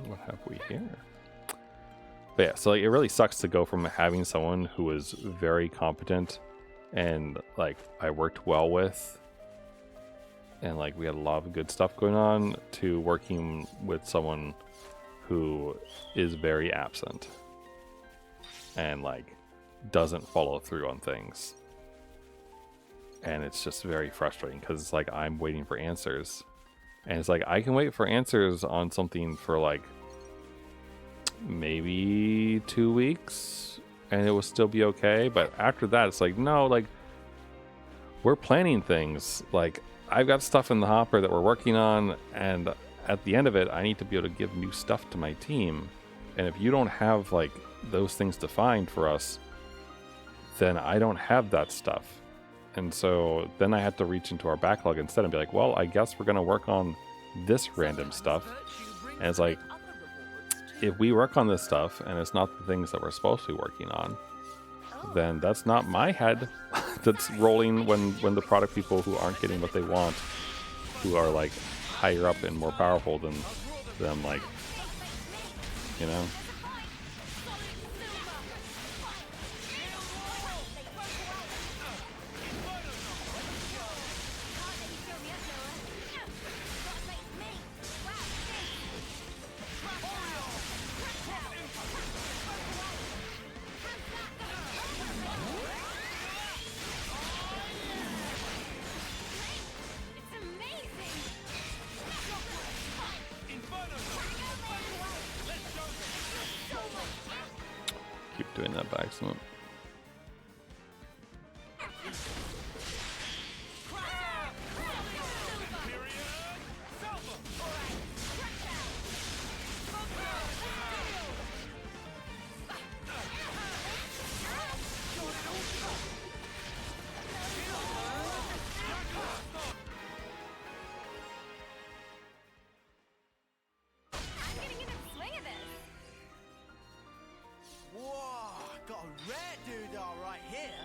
What have we here? But yeah, so like, it really sucks to go from having someone who is very competent and like I worked well with, and like we had a lot of good stuff going on, to working with someone who is very absent and like doesn't follow through on things. And it's just very frustrating because it's like I'm waiting for answers, and it's like I can wait for answers on something for like maybe 2 weeks and it will still be okay, but after that it's like, no, like we're planning things, like I've got stuff in the hopper that we're working on, and at the end of it I need to be able to give new stuff to my team, and if you don't have like those things defined for us, then I don't have that stuff. And so then I had to reach into our backlog instead and be like, well, I guess we're going to work on this random stuff. And it's like, if we work on this stuff and it's not the things that we're supposed to be working on, then that's not my head that's rolling when the product people who aren't getting what they want, who are like higher up and more powerful than them, like, you know? Keep doing that by accident. I'm getting in the swing of this. Whoa, got a rare doodah right here.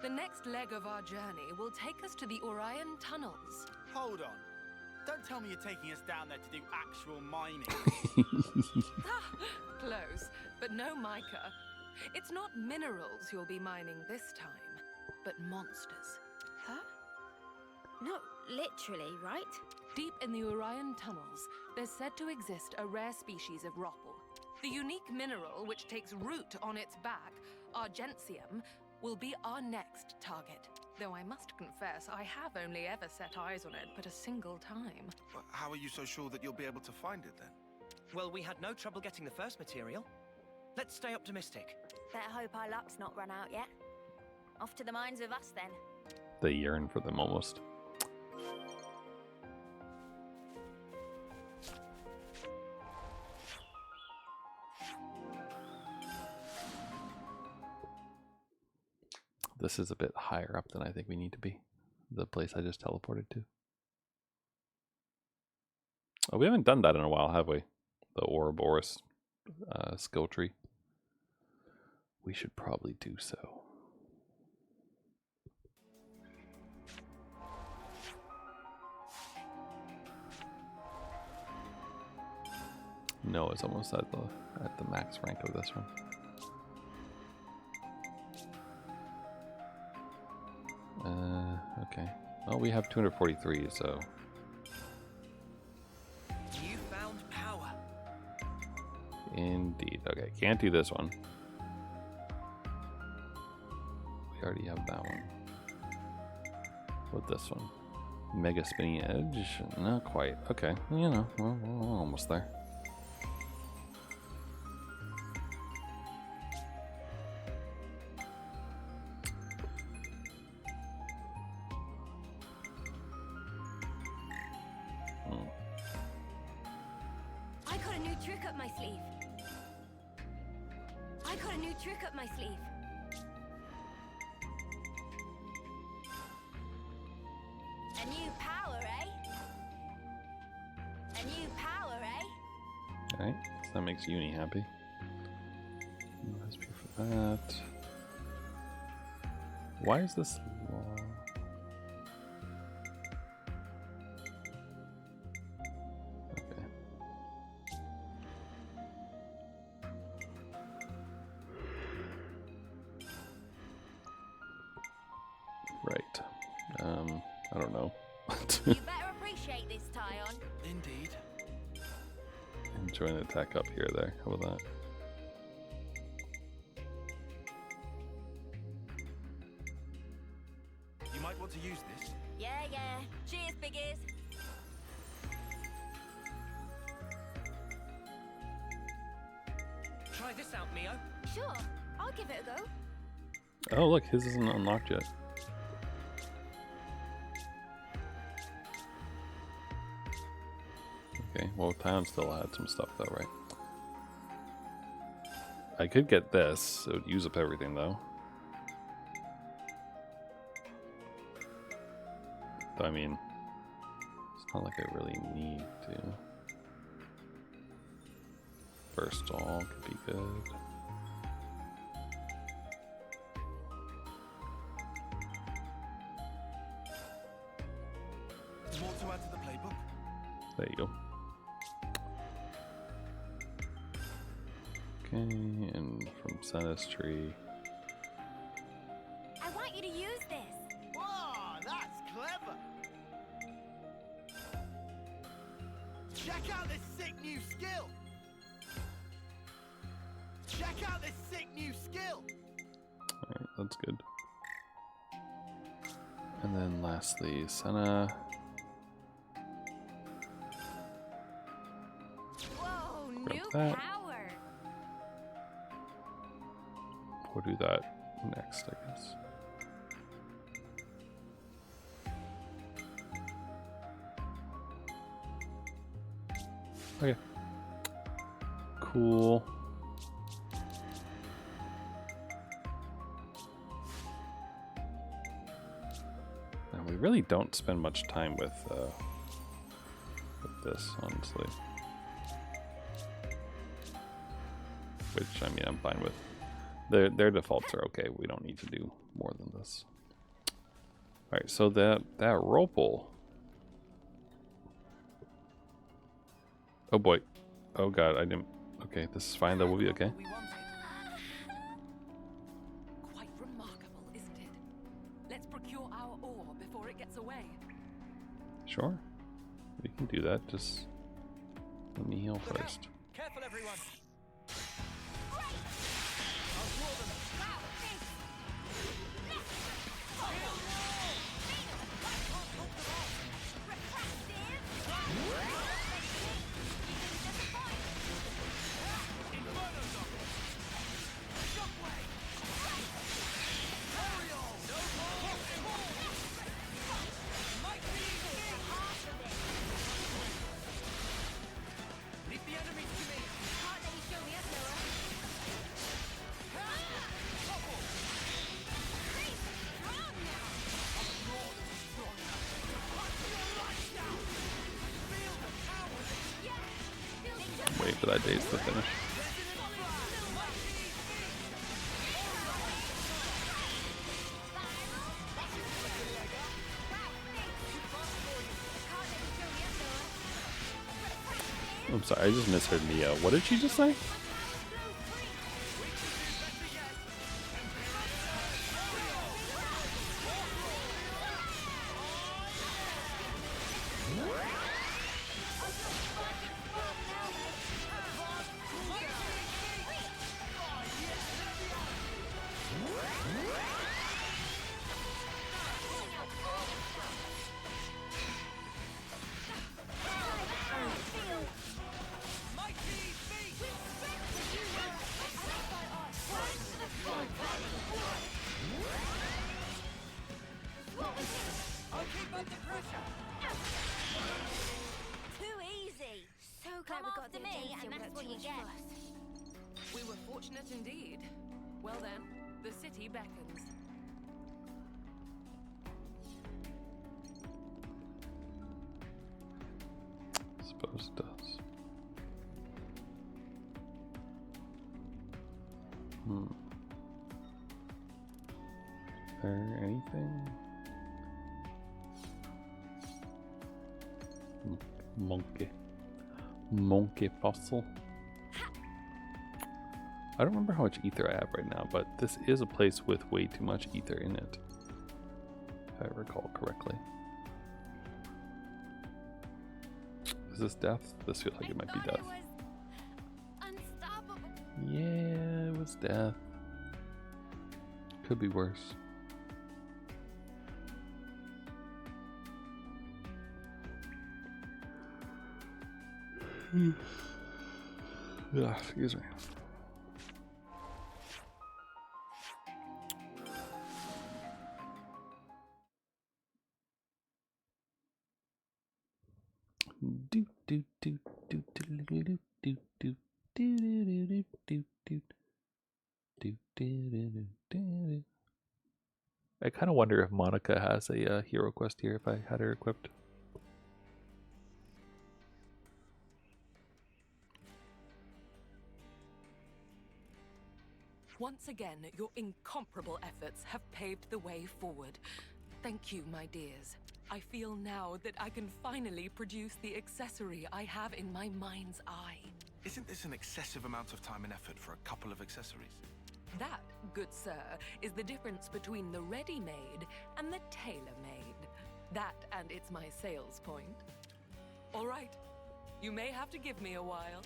The next leg of our journey will take us to the Orion tunnels. Hold on. Don't tell me you're taking us down there to do actual mining. Close, but no mica. It's not minerals you'll be mining this time, but monsters. Huh? No, literally, right? Deep in the Orion tunnels, there's said to exist a rare species of ropal. The unique mineral which takes root on its back, argentium, will be our next target. Though I must confess, I have only ever set eyes on it but a single time. But how are you so sure that you'll be able to find it then? Well, we had no trouble getting the first material. Let's stay optimistic. Better hope our luck's not run out yet. Off to the mines with us then. They yearn for them almost. This is a bit higher up than I think we need to be. The place I just teleported to. Oh, we haven't done that in a while, have we? The Ouroboros skill tree. We should probably do so. No, it's almost at the max rank of this one. Okay. Well, we have 243, so. You found power. Indeed. Okay, can't do this one. We already have that one. What this one? Mega spinning edge? Not quite. Okay, you know, we're almost there. I got a new trick up my sleeve. I got a new trick up my sleeve. A new power, eh? A new power, eh? Alright, so that makes Uni happy. Recipe for that. Why is this long? Okay. Right. I don't know. You better appreciate this, Tyon. Indeed. Enjoying the attack up here there. How about that? You might want to use this. Yeah, yeah. Cheers, big ears. Try this out, Mio. Sure, I'll give it a go. Oh, look, his isn't unlocked yet. Okay, well, Town still had some stuff though, right? I could get this. It would use up everything though. But I mean, it's not like I really need to. First all could be good. More to add to the playbook. There you go. Okay, and from Sinistry. I want you to use this. Wow, that's clever. Check out this sick new skill. Check out this sick new skill. Alright, that's good. And then lastly, Senna. Whoa, Grab new that. power. We'll do that next, I guess. Okay. Cool. Now we really don't spend much time with this, honestly. Which, I mean, I'm fine with. Their defaults are okay. We don't need to do more than this. All right, so that Ropal. Oh boy. Oh god, I didn't. Okay, this is fine. That will be okay. We wanted. Quite remarkable, isn't it? Let's procure our ore before it gets away. Sure. We can do that. Just let me heal Look out. first. Careful, everyone. after that day's the finish. I'm sorry, I just misheard Mia. What did she just say? Too easy. So glad we got the me, and that's what you get. We were fortunate indeed. Well then, the city beckons. Suppose it does. There anything? Monkey fossil. I don't remember how much ether I have right now, but this is a place with way too much ether in it, if I recall correctly. Is this death? This feels like it might be death. Unstoppable. Yeah, it was death. Could be worse. Excuse me. Do do do do do do do do do do do do do. I kind of wonder if Monica has a hero quest here if I had her equipped. Once again, your incomparable efforts have paved the way forward. Thank you, my dears. I feel now that I can finally produce the accessory I have in my mind's eye. Isn't this an excessive amount of time and effort for a couple of accessories? That, good sir, is the difference between the ready-made and the tailor-made. That, and it's my sales point. All right, you may have to give me a while.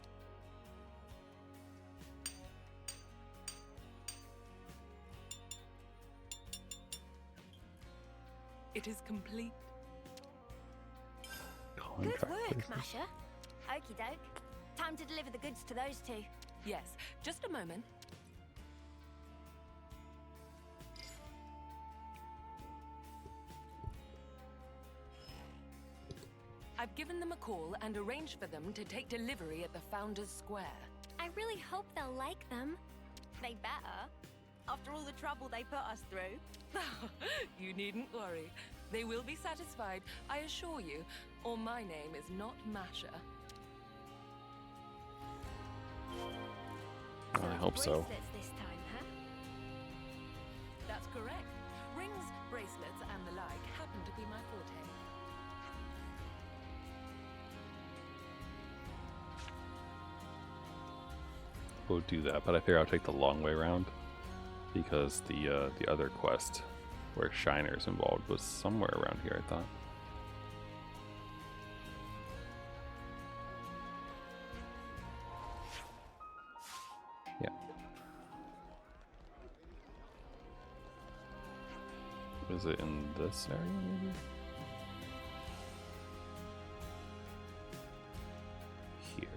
It is complete. Good work, Masha. Okie doke. Time to deliver the goods to those two. Yes, just a moment. I've given them a call and arranged for them to take delivery at the Founders Square. I really hope they'll like them. They better. After all the trouble they put us through. You needn't worry. They will be satisfied, I assure you, or my name is not Masha. I hope so. Bracelets this time, huh? That's correct. Rings, bracelets, and the like happen to be my forte. We'll do that, but I figure I'll take the long way around because the other quest where Shiner's involved was somewhere around here, I thought. Yeah. Is it in this area, maybe? Here.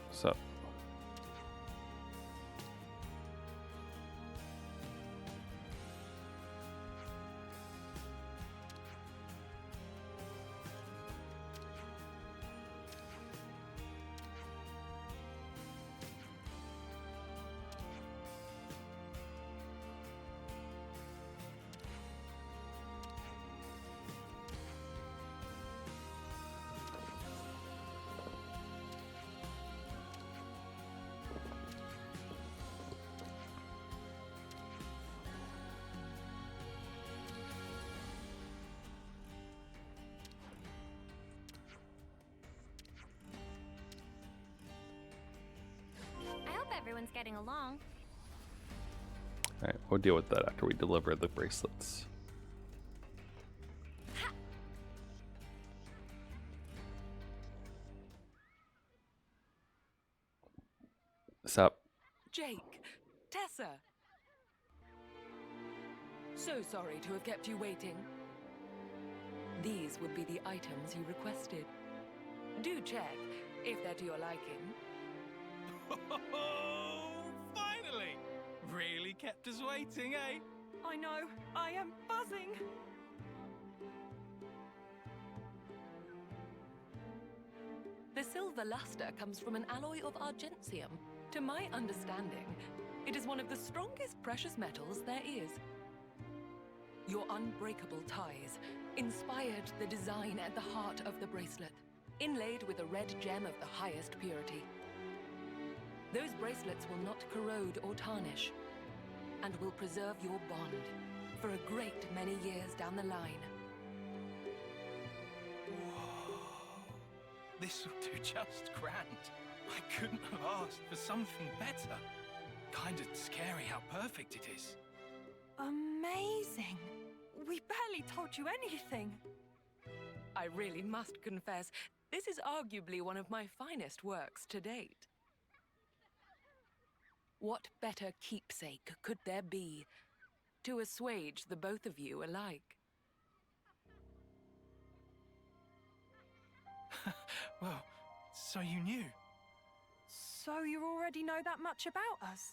What's up? everyone's getting along. Alright, we'll deal with that after we deliver the bracelets. What's up? Jake, Tessa. So sorry to have kept you waiting. These would be the items you requested. Do check if they're to your liking. Finally! Really kept us waiting, eh? I know, I am buzzing. The silver luster comes from an alloy of argentium. To my understanding, it is one of the strongest precious metals there is. Your unbreakable ties inspired the design at the heart of the bracelet, inlaid with a red gem of the highest purity. Those bracelets will not corrode or tarnish, and will preserve your bond for a great many years down the line. Whoa. This will do just grand. I couldn't have asked for something better. Kinda scary how perfect it is. Amazing. We barely told you anything. I really must confess, this is arguably one of my finest works to date. What better keepsake could there be to assuage the both of you alike? Well, so you knew. So you already know that much about us?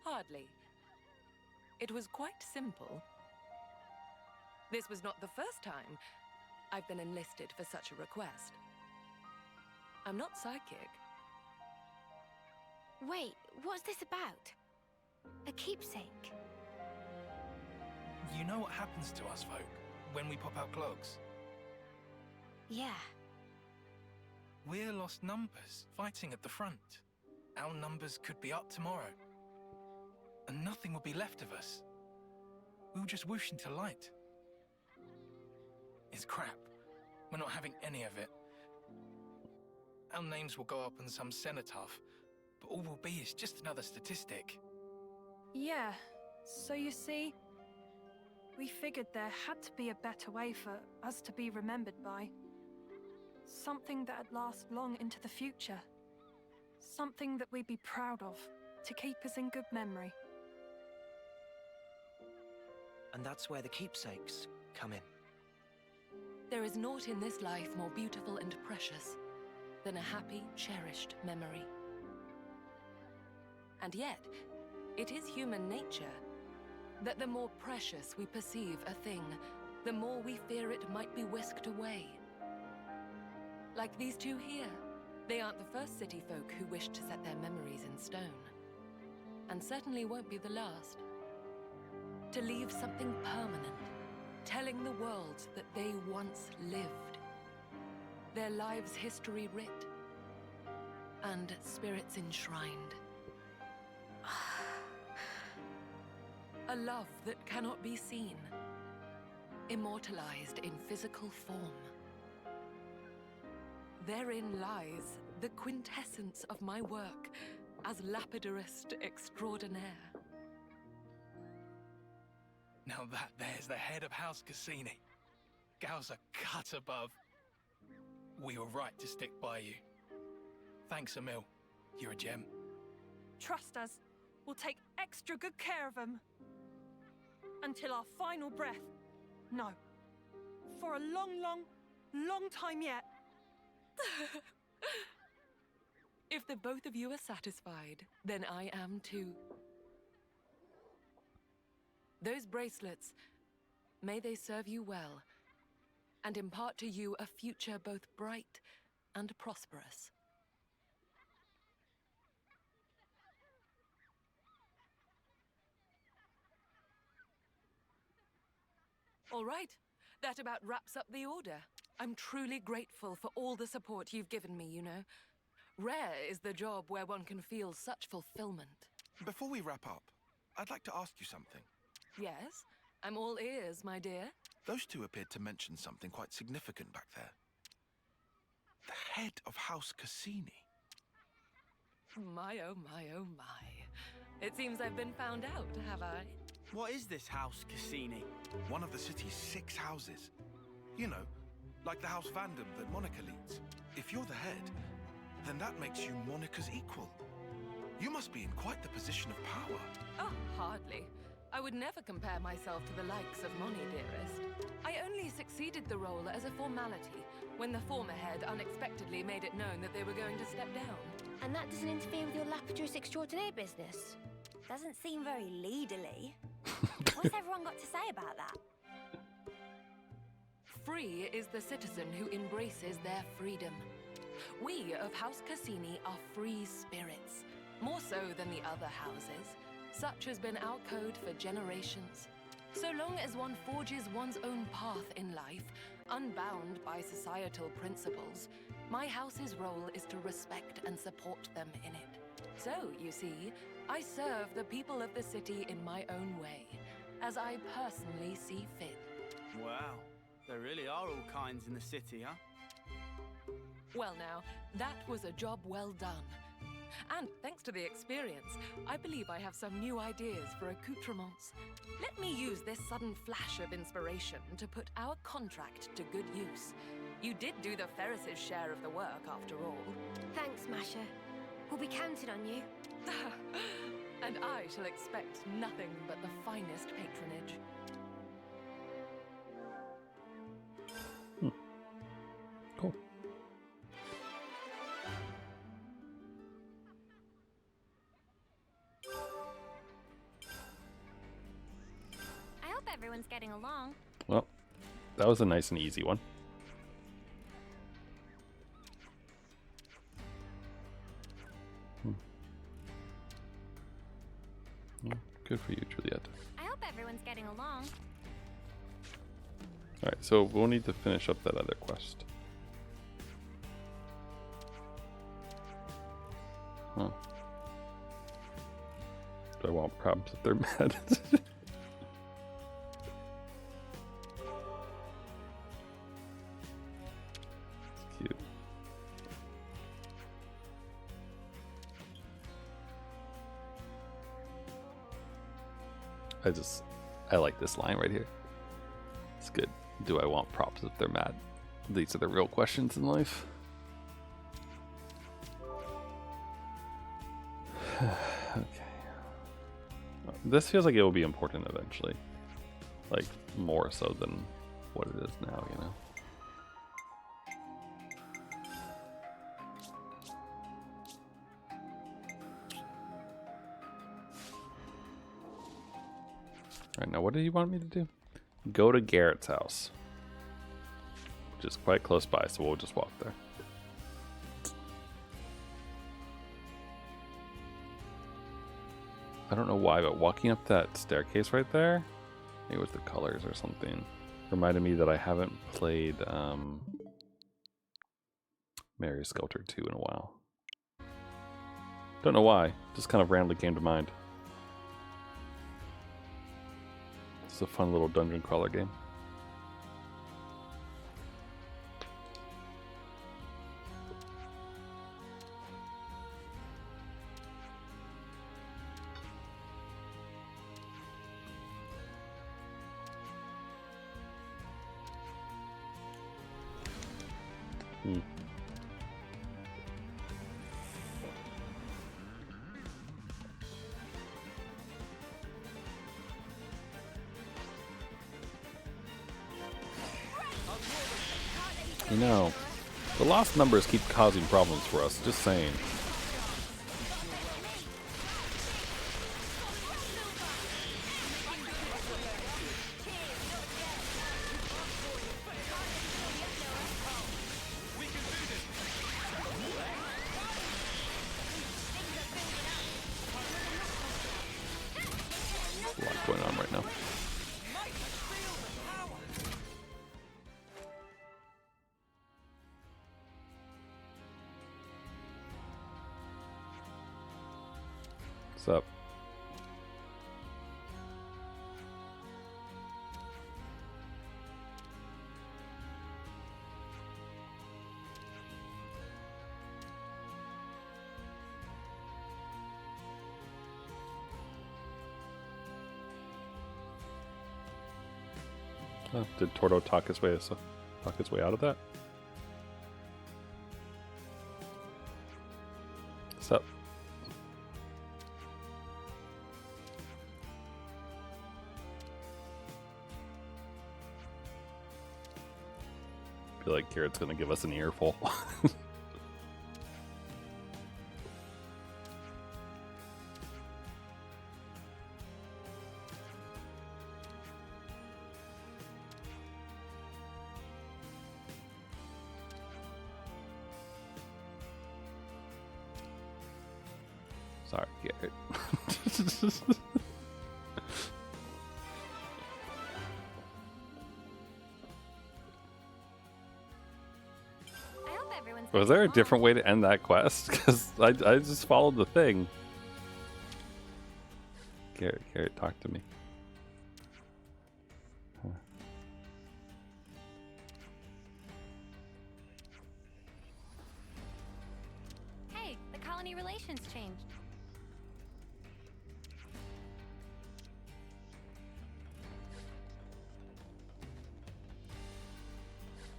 Hardly. It was quite simple. This was not the first time I've been enlisted for such a request. I'm not psychic. Wait, what's this about? A keepsake? You know what happens to us folk when we pop our clogs? Yeah. We're lost numbers fighting at the front. Our numbers could be up tomorrow. And nothing will be left of us. We'll just whoosh into light. It's crap. We're not having any of it. Our names will go up on some cenotaph, but all we'll be is just another statistic. Yeah. So you see, we figured there had to be a better way for us to be remembered by. Something that'd last long into the future. Something that we'd be proud of, to keep us in good memory. And that's where the keepsakes come in. There is naught in this life more beautiful and precious than a happy, cherished memory. And yet, it is human nature that the more precious we perceive a thing, the more we fear it might be whisked away. Like these two here. They aren't the first city folk who wish to set their memories in stone. And certainly won't be the last. To leave something permanent, telling the world that they once lived. Their lives' history writ, and spirits enshrined. A love that cannot be seen, immortalized in physical form. Therein lies the quintessence of my work as lapidarist extraordinaire. Now there's the head of House Cassini. Gal's a cut above. We were right to stick by you. Thanks, Emil. You're a gem. Trust us, we'll take extra good care of them. Until our final breath. No. For a long, long, long time yet. If the both of you are satisfied, then I am too. Those bracelets, may they serve you well, and impart to you a future both bright and prosperous. All right, that about wraps up the order. I'm truly grateful for all the support you've given me, you know. Rare is the job where one can feel such fulfillment. Before we wrap up, I'd like to ask you something. Yes, I'm all ears, my dear. Those two appeared to mention something quite significant back there. The head of House Cassini. My, oh my, oh my. It seems I've been found out, have I? What is this house, Cassini? One of the city's 6 houses. You know, like the House Vandam that Monica leads. If you're the head, then that makes you Monica's equal. You must be in quite the position of power. Oh, hardly. I would never compare myself to the likes of Moni, dearest. I only succeeded the role as a formality when the former head unexpectedly made it known that they were going to step down. And that doesn't interfere with your lapidary extraordinaire business? Doesn't seem very leaderly. What's everyone got to say about that? Free is the citizen who embraces their freedom. We of House Cassini are free spirits, more so than the other houses. Such has been our code for generations. So long as one forges one's own path in life, unbound by societal principles, my house's role is to respect and support them in it. So, you see, I serve the people of the city in my own way, as I personally see fit. Wow, there really are all kinds in the city, huh? Well now, that was a job well done. And thanks to the experience, I believe I have some new ideas for accoutrements. Let me use this sudden flash of inspiration to put our contract to good use. You did do the Ferris's share of the work, after all. Thanks, Masha. We'll be counting on you. And I shall expect nothing but the finest patronage. Cool. I hope everyone's getting along. Well, that was a nice and easy one. Good for you, Juliet. I hope everyone's getting along. Alright, so we'll need to finish up that other quest. Huh. Do I want problems if they're mad? Cute. I like this line right here. It's good. Do I want props if they're mad? These are the real questions in life. Okay. This feels like it will be important eventually. Like, more so than what it is now, you know? Alright, now what do you want me to do? Go to Garrett's house. Which is quite close by, so we'll just walk there. I don't know why, but walking up that staircase right there, maybe with the colors or something, reminded me that I haven't played Mary Skelter 2 in a while. Don't know why, just kind of randomly came to mind. It's a fun little dungeon crawler game. You know, the lost numbers keep causing problems for us, just saying. There's a lot going on right now. What's up? Oh, did Tordo talk his way out of that? What's up? I feel like Garrett's gonna give us an earful. Sorry, Garrett. I hope everyone's Was getting there a along. different way to end that quest? Because I just followed the thing. Garrett, talk to me. Huh. Hey, the colony relations changed.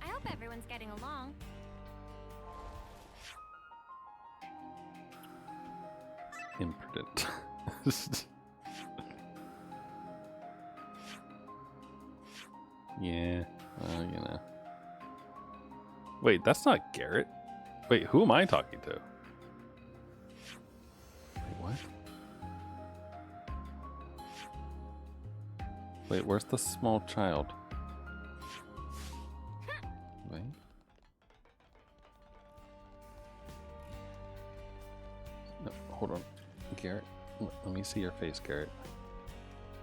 I hope everyone's getting along. Imprudent. Yeah, well, you know. Wait, that's not Garrett. Wait, who am I talking to? Wait, what? Wait, where's the small child? Wait. No, hold on. Garrett, let me see your face, Garrett.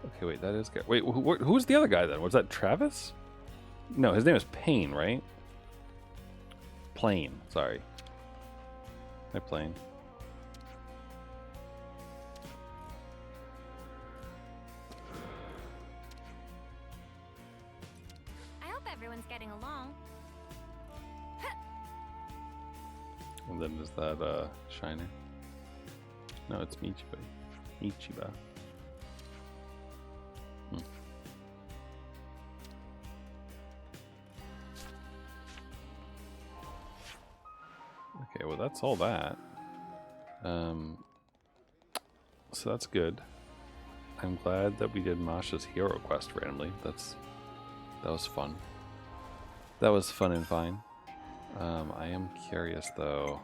Okay, wait, that is Garrett. Wait, who's the other guy then? Was that Travis? No, his name is Payne, right? Plane, sorry. Hi, Plane. I hope everyone's getting along. And then is that Shiner? No, it's Michiba. Michiba. Okay, well that's all that. So that's good. I'm glad that we did Masha's hero quest randomly. That was fun. That was fun and fine. I am curious though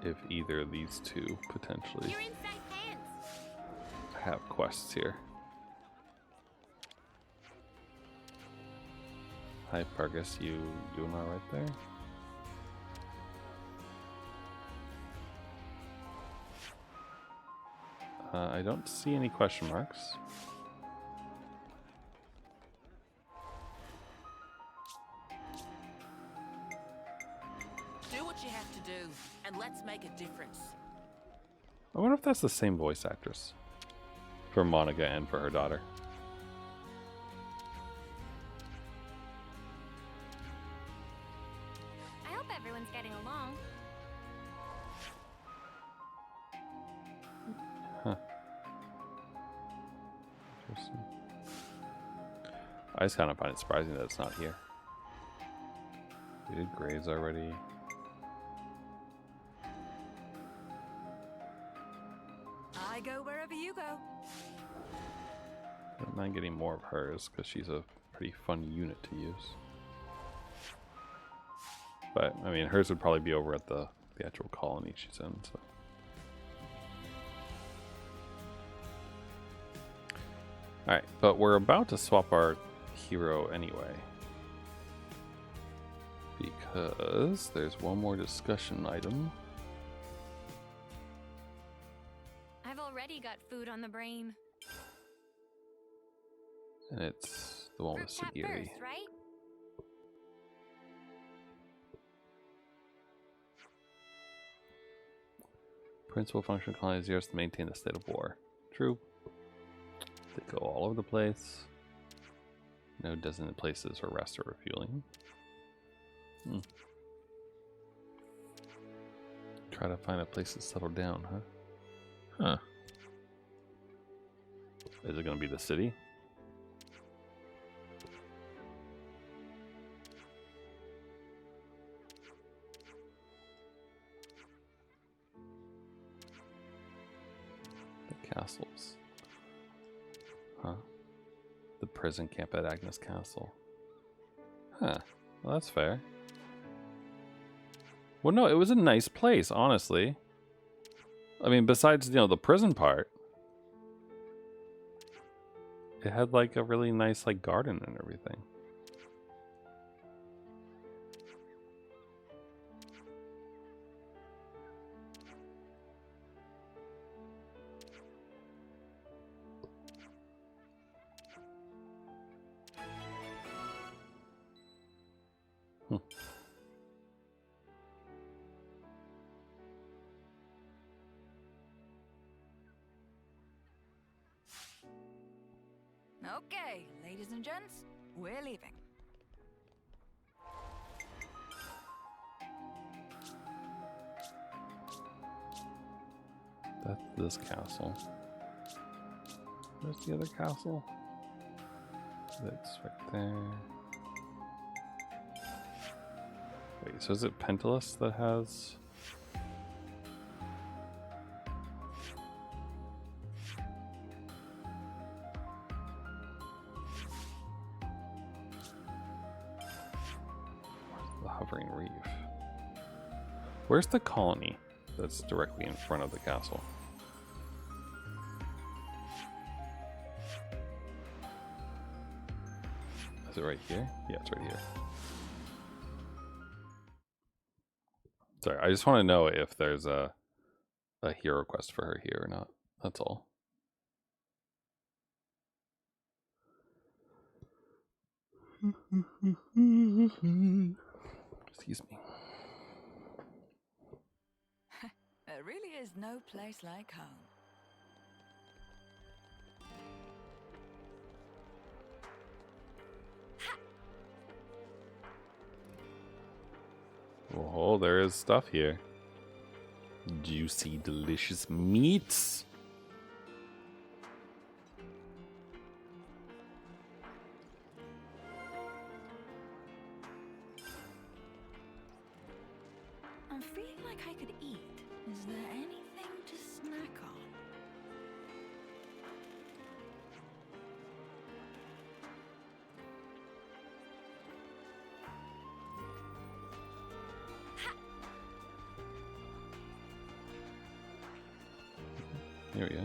if either of these two potentially You're in safe hands. have quests here. Hi Pargus, you doing all right there? I don't see any question marks. Do what you have to do, and let's make a difference. I wonder if that's the same voice actress for Monica and for her daughter. I hope everyone's getting along. Huh. Interesting. I just kind of find it surprising that it's not here. We did Graves already. I go wherever you go. Don't mind getting more of hers because she's a pretty fun unit to use. But I mean, hers would probably be over at the actual colony she's in. So. All right, but we're about to swap our hero anyway, because there's one more discussion item. I've already got food on the brain. And it's the one with Group chat Sagiri. first, right? Principal function of colony is to maintain the state of war. True. They go all over the place. No designated places for rest or refueling. Try to find a place to settle down, huh? Huh. Is it going to be the city? The castles. Huh. The prison camp at Agnes Castle. Huh. Well, that's fair. Well, no, it was a nice place, honestly. I mean, besides, you know, the prison part. It had, like, a really nice, like, garden and everything. Okay, ladies and gents, we're leaving. That's this castle. Where's the other castle? That's right there. Wait, so is it Pentalus that has... the hovering reef? Where's the colony that's directly in front of the castle? Is it right here? Yeah, it's right here. Sorry, I just want to know if there's a hero quest for her here or not. That's all. Excuse me. There really is no place like home. Oh, there is stuff here. Juicy, delicious meats. I'm feeling like I could eat. Is there anything to snack on? Here we go.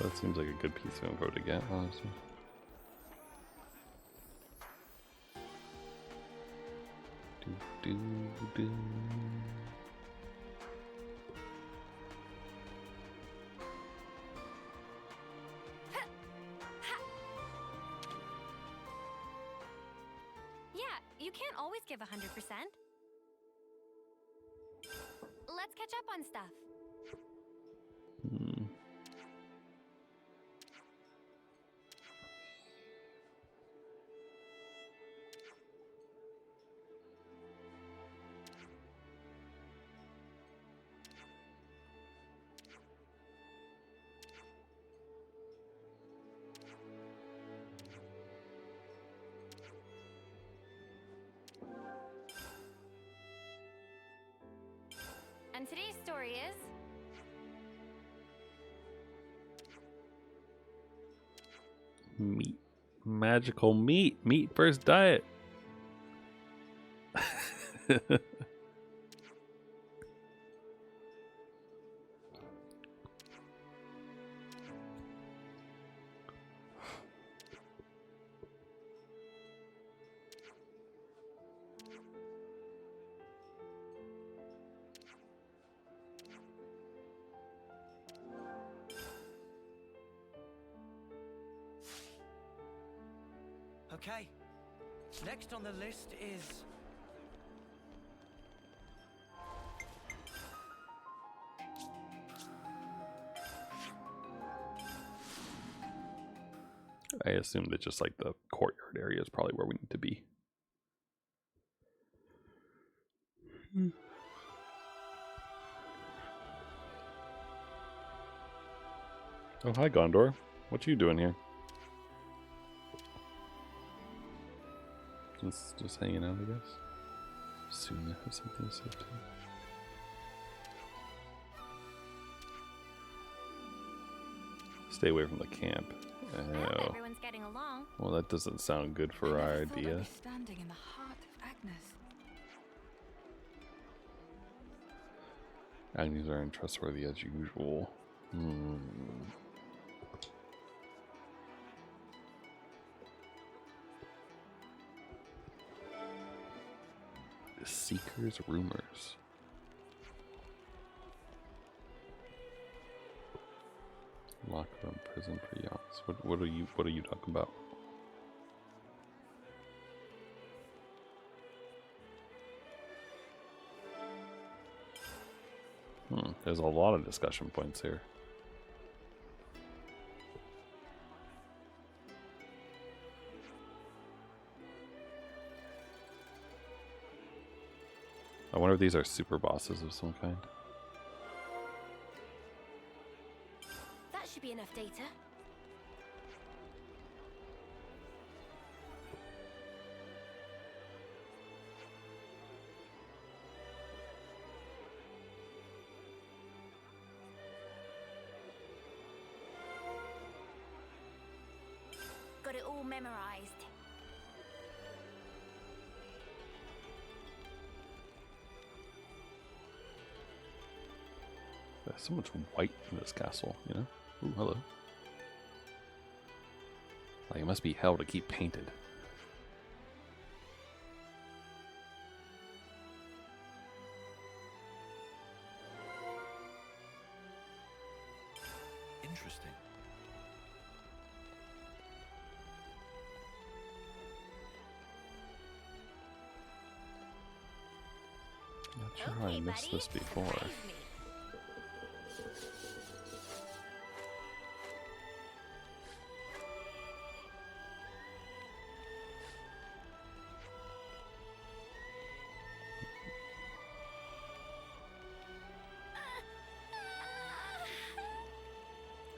That seems like a good piece of info to get, honestly. Do, do, do. Yeah, you can't always give 100%. Let's catch up on stuff. Hmm. And today's story is... Meat. Magical meat. Meat first diet. Okay. Next on the list is... I assume that just like the courtyard area is probably where we need to be. Oh, hi, Gondor. What you doing here? Just hanging out, I guess. Soon I have something to say too. Stay away from the camp. Oh. Everyone's getting along. Well, that doesn't sound good for our idea. Standing in the heart of Agnes. Agnes are untrustworthy as usual. The Seeker's rumors. Locker room, prison for yachts. What are you talking about? There's a lot of discussion points here. I wonder if these are super bosses of some kind. That should be enough data. Got it all memorized. There's so much white in this castle, you know? Ooh, hello. Like, it must be hell to keep painted. Interesting. Not sure how I missed this before.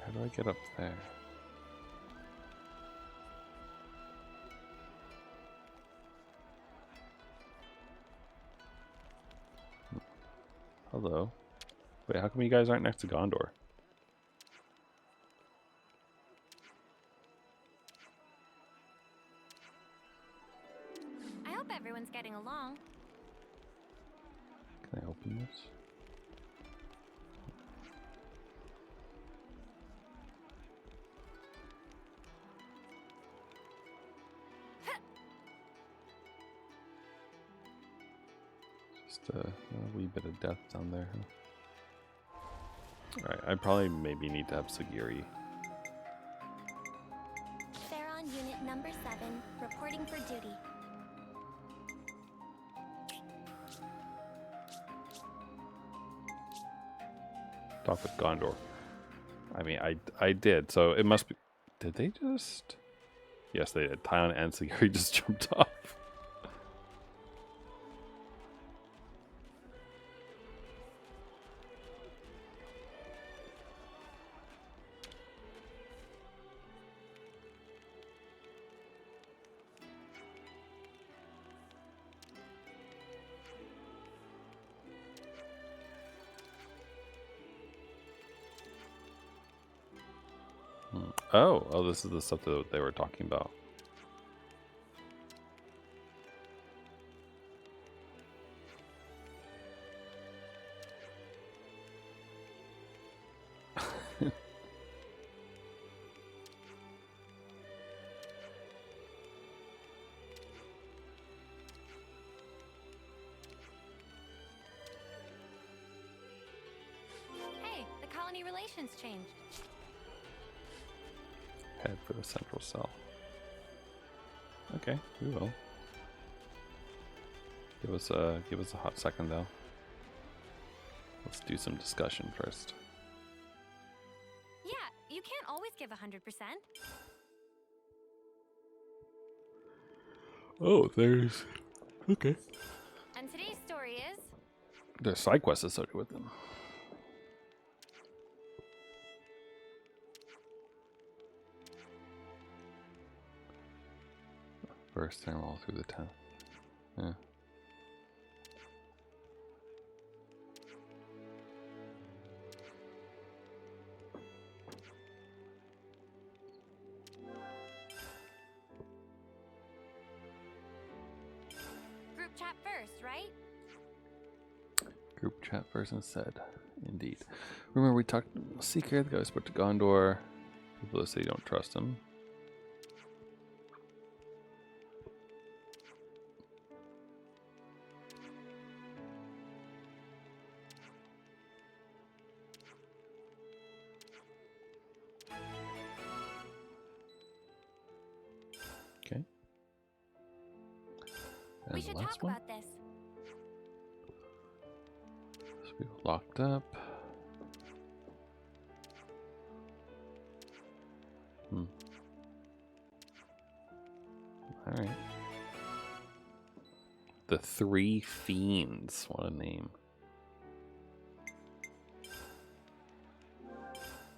How do I get up there? Hello. Wait, how come you guys aren't next to Gondor? I hope everyone's getting along. Can I open this? Just a wee bit of death down there, huh? Alright, I probably maybe need to have Sagiri. They're on unit number 7, reporting for duty. Talk with Gondor. I mean, I did, so it must be... Did they just... Yes, they did. Tyon and Sagiri just jumped off. Oh, this is the stuff that they were talking about. Hey, the colony relations changed. Head for the central cell. Okay, we will. Give us a hot second though. Let's do some discussion first. Yeah, you can't always give 100%. Oh, there's... Okay. And today's story is... There's side quests associated with them. First time all through the town. Yeah. Group chat first, right? Group chat person said, indeed. Remember we talked Seeker, the guy who spoke to Gondor. People that say you don't trust him. Okay. And We the should last talk one. about this. So we locked up. Alright. The Three Fiends. What a name.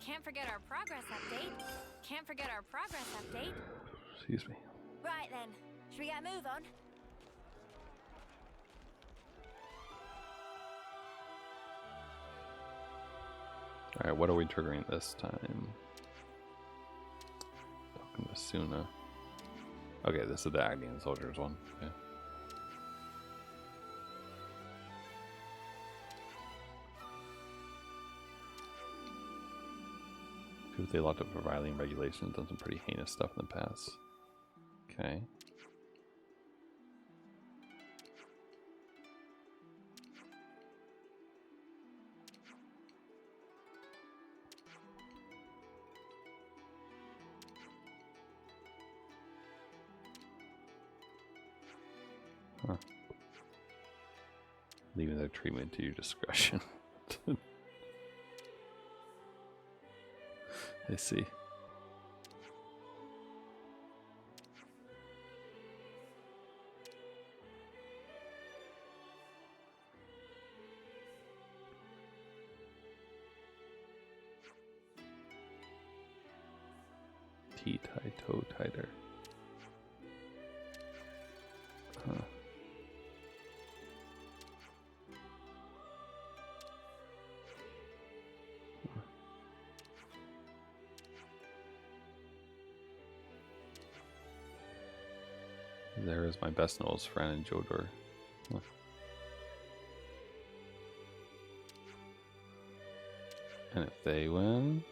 Can't forget our progress update. Can't forget our progress update. Excuse me. Right then, should we get a move on? Alright, what are we triggering this time? Talking to Suna. Okay, this is the Agnian Soldiers one. Okay. People they locked up for violating regulations, done some pretty heinous stuff in the past. Okay. Huh. Leaving their treatment to your discretion. I see. T-tie, toe tighter. Huh. There is my best knows, Fran and Jodor. Huh. And if they win...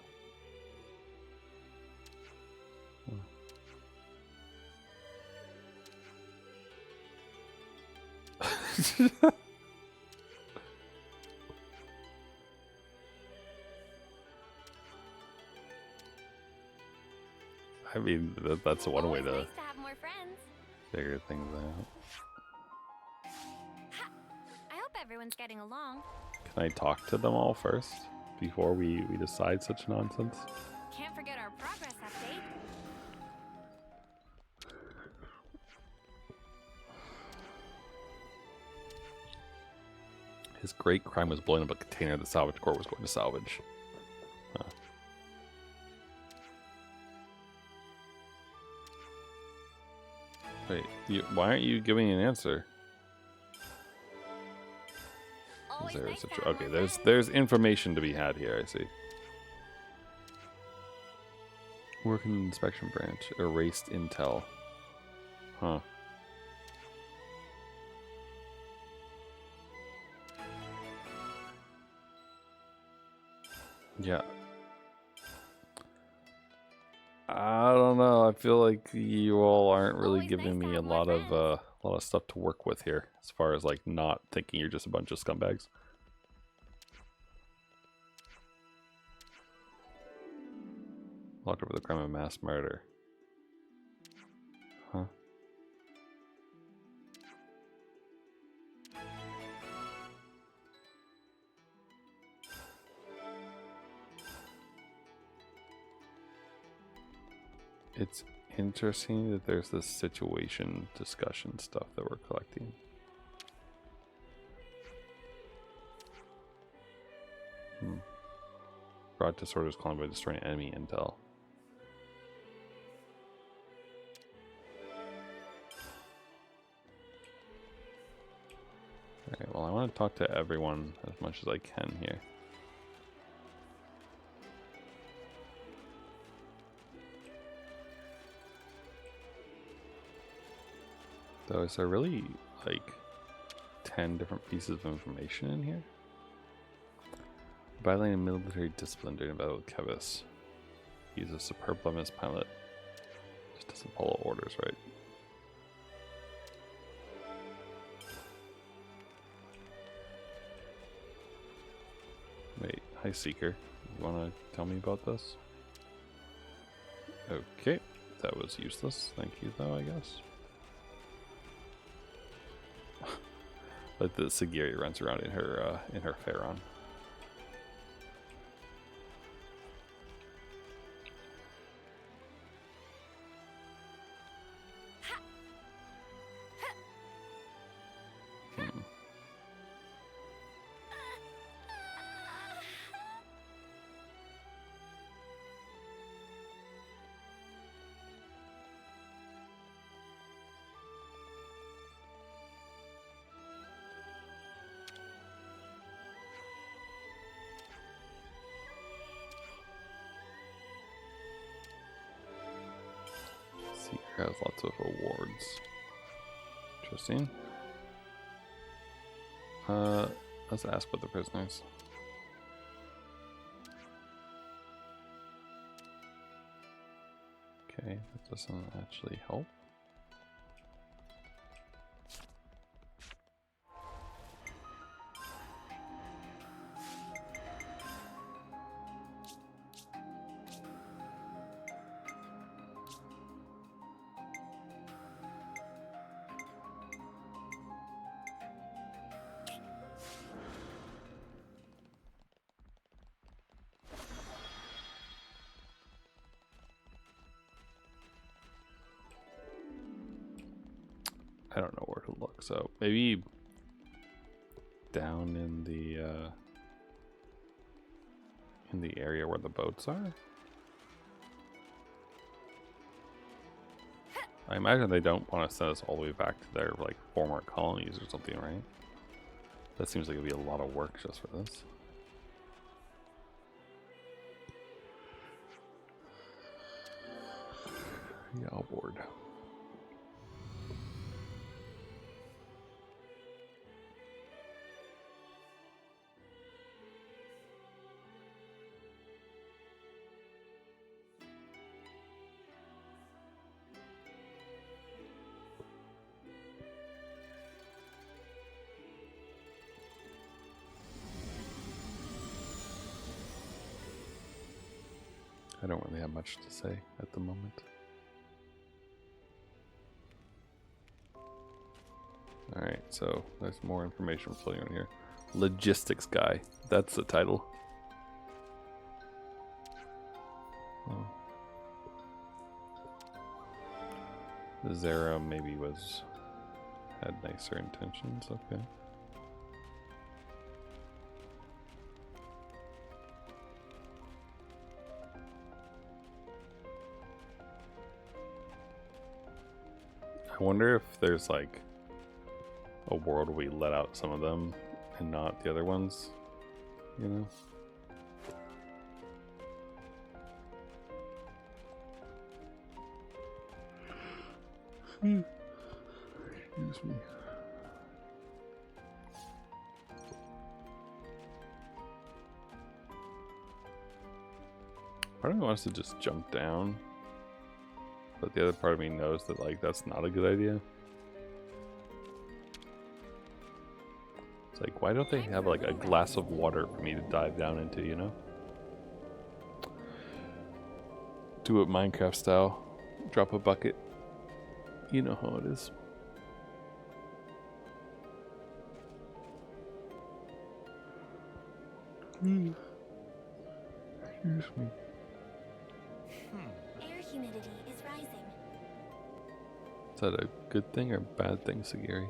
I mean, that's one way to Nice to have more friends. figure things out. Ha! I hope everyone's getting along. Can I talk to them all first before we decide such nonsense? Can't forget our progress update. His great crime was blowing up a container the salvage corps was going to salvage. Huh. Wait, why aren't you giving an answer? Is there such okay? There's information to be had here. I see. Work in the inspection branch. Erased intel. Huh. Yeah. I don't know. I feel like you all aren't really giving me a lot of stuff to work with here, as far as like not thinking you're just a bunch of scumbags. Locked over the crime of mass murder. Huh. It's interesting that there's this situation discussion stuff that we're collecting. Brought disorders clone by destroying enemy intel. Alright, well I want to talk to everyone as much as I can here. So is there really like 10 different pieces of information in here? Battling a military discipline during a battle with Kevis. He's a superb Levis pilot. Just doesn't follow orders, right? Wait, hi Seeker. You wanna tell me about this? Okay, that was useless. Thank you though, I guess. Like the Sagiri runs around in her Pharaon. Seeker has lots of awards. Interesting. Let's ask about the prisoners. Okay, that doesn't actually help. I don't know where to look, so maybe down in the area where the boats are. I imagine they don't want to send us all the way back to their like former colonies or something, right? That seems like it'd be a lot of work just for this. Yeah, I'll board. I don't really have much to say at the moment. Alright, so there's more information floating on here. Logistics guy. That's the title. Oh. Zara maybe had nicer intentions, okay. I wonder if there's like a world where we let out some of them and not the other ones, you know? Excuse me. Part of me wants to just jump down, but the other part of me knows that like that's not a good idea. It's like, why don't they have like a glass of water for me to dive down into, you know? Do it Minecraft style. Drop a bucket. You know how it is. Excuse me. Air humidity is rising. that a good thing or bad thing, Sagiri?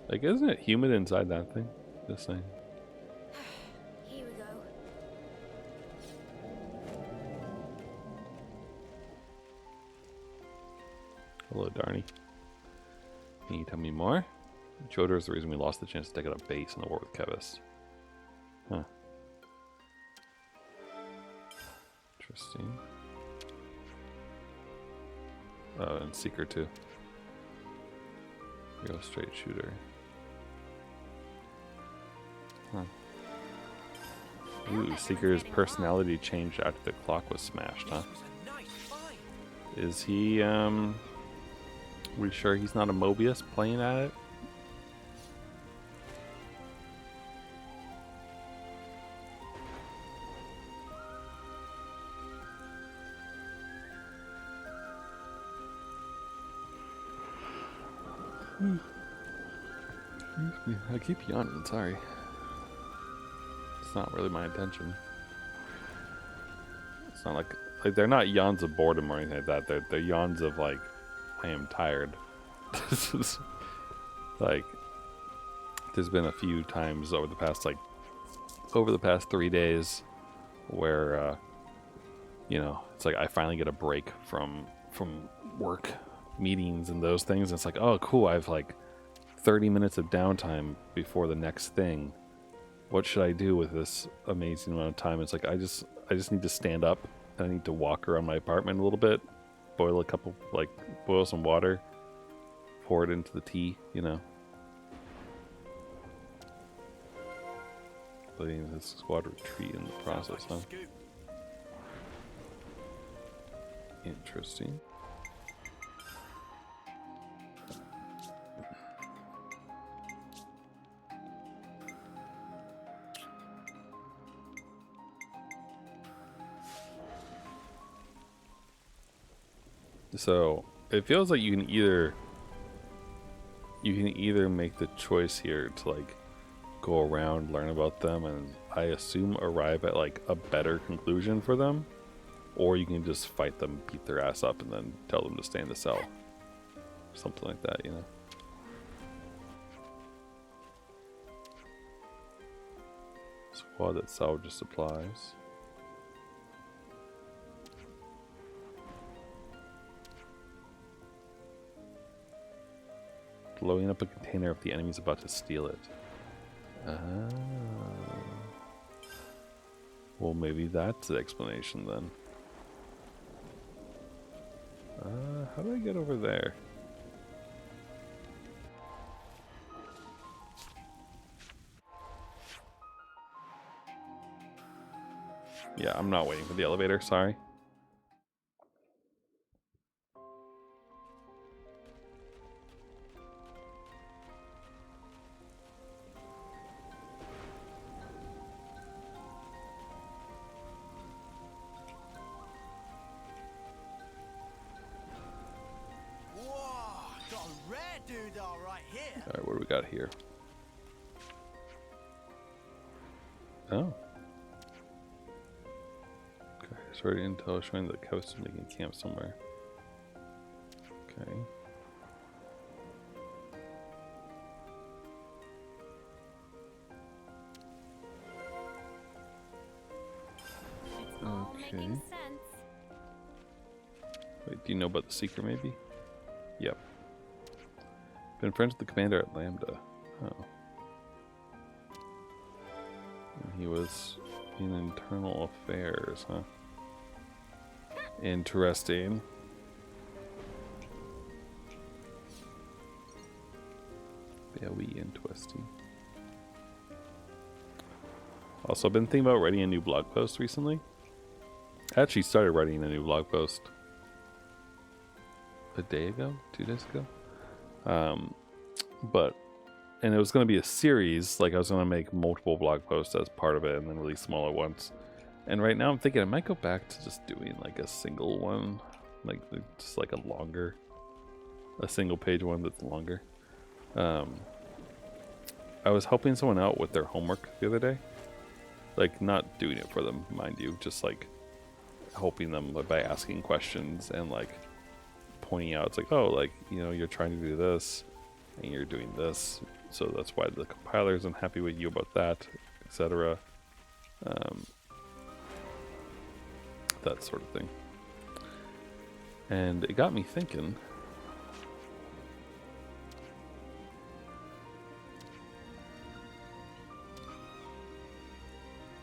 Like, isn't it humid inside that thing? Just saying. Here we go. Hello, Darnie. Can you tell me more? Jodor is the reason we lost the chance to take out a base in the war with Kevis. Huh. Interesting. Oh, and Seeker too. Real straight shooter. Huh. Ooh, Seeker's personality changed after the clock was smashed, huh? Is he, we sure he's not a Mobius playing at it? Excuse me. I keep yawning, sorry. It's not really my intention. It's not like they're not yawns of boredom or anything like that. They're yawns of like, I am tired. This is like, there's been a few times over the past 3 days where you know, it's like I finally get a break from work meetings and those things. And it's like, oh cool, I have like 30 minutes of downtime before the next thing. What should I do with this amazing amount of time? It's like I just need to stand up. I need to walk around my apartment a little bit, boil some water, pour it into the tea, you know. Leading this squad retreat in the process, huh? Interesting. So it feels like you can either make the choice here to like go around, learn about them, and I assume arrive at like a better conclusion for them, or you can just fight them, beat their ass up, and then tell them to stay in the cell. Something like that, you know. Squad that salvages supplies. Blowing up a container if the enemy's about to steal it. Well, maybe that's the explanation then. How do I get over there? Yeah, I'm not waiting for the elevator, sorry. Alright, what do we got here? Oh. Okay, it's already intel showing that Kevis is making camp somewhere. Okay. It's all making sense. Wait, do you know about the Seeker maybe? Yep. Been friends with the commander at Lambda. Oh. And he was in internal affairs, huh? Interesting. Very interesting. Also, I've been thinking about writing a new blog post recently. I actually started writing a new blog post a day ago, 2 days ago. And it was going to be a series, like I was going to make multiple blog posts as part of it and then release them all at once. And right now I'm thinking I might go back to just doing like a single one, like just like a single page one that's longer. I was helping someone out with their homework the other day, like not doing it for them, mind you, just like helping them by asking questions and like pointing out, it's like, oh, like, you know, you're trying to do this and you're doing this, so that's why the compiler isn't happy with you about that, etc. That sort of thing. And it got me thinking.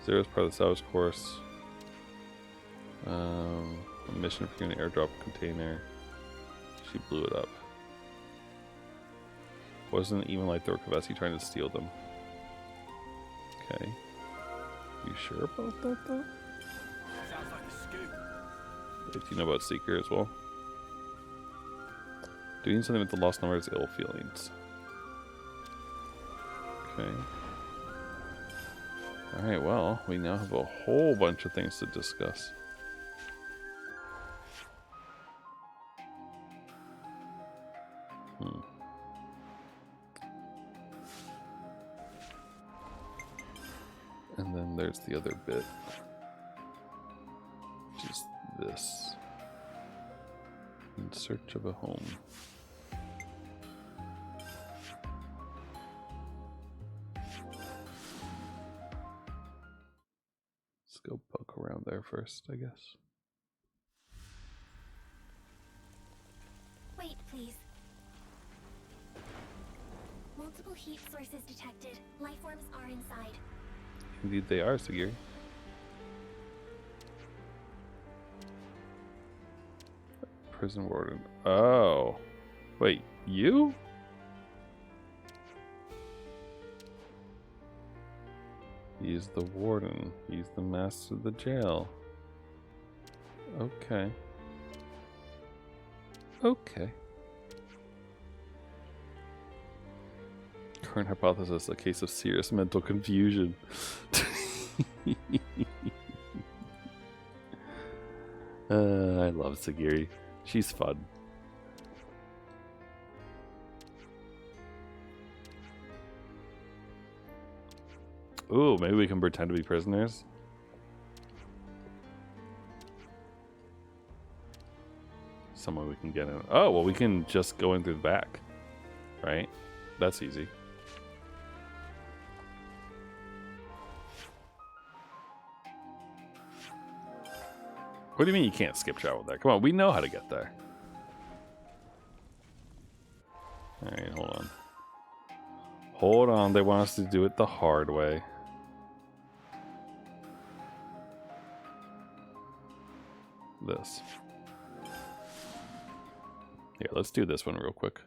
Zero's part of the salvage course. A mission for an airdrop container. She blew it up. Wasn't even like the Kavesi trying to steal them. Okay. You sure about that though? Sounds like a scoop. Do you know about Seeker as well? Doing something with the lost numbers, ill feelings. Okay. Alright, well, we now have a whole bunch of things to discuss. And then there's the other bit. Which is this. In search of a home. Let's go poke around there first, I guess. Wait, please. Multiple heat sources detected. Life forms are inside. Indeed they are, Sagiri. Prison warden. Oh. Wait, you? He's the warden. He's the master of the jail. Okay. Okay. Current hypothesis, a case of serious mental confusion. I love Sagiri. She's fun. Ooh, maybe we can pretend to be prisoners. Someone we can get in. Oh, well, we can just go in through the back. Right? That's easy. What do you mean you can't skip travel there? Come on, we know how to get there. Alright, hold on. Hold on, they want us to do it the hard way. This. Here, let's do this one real quick.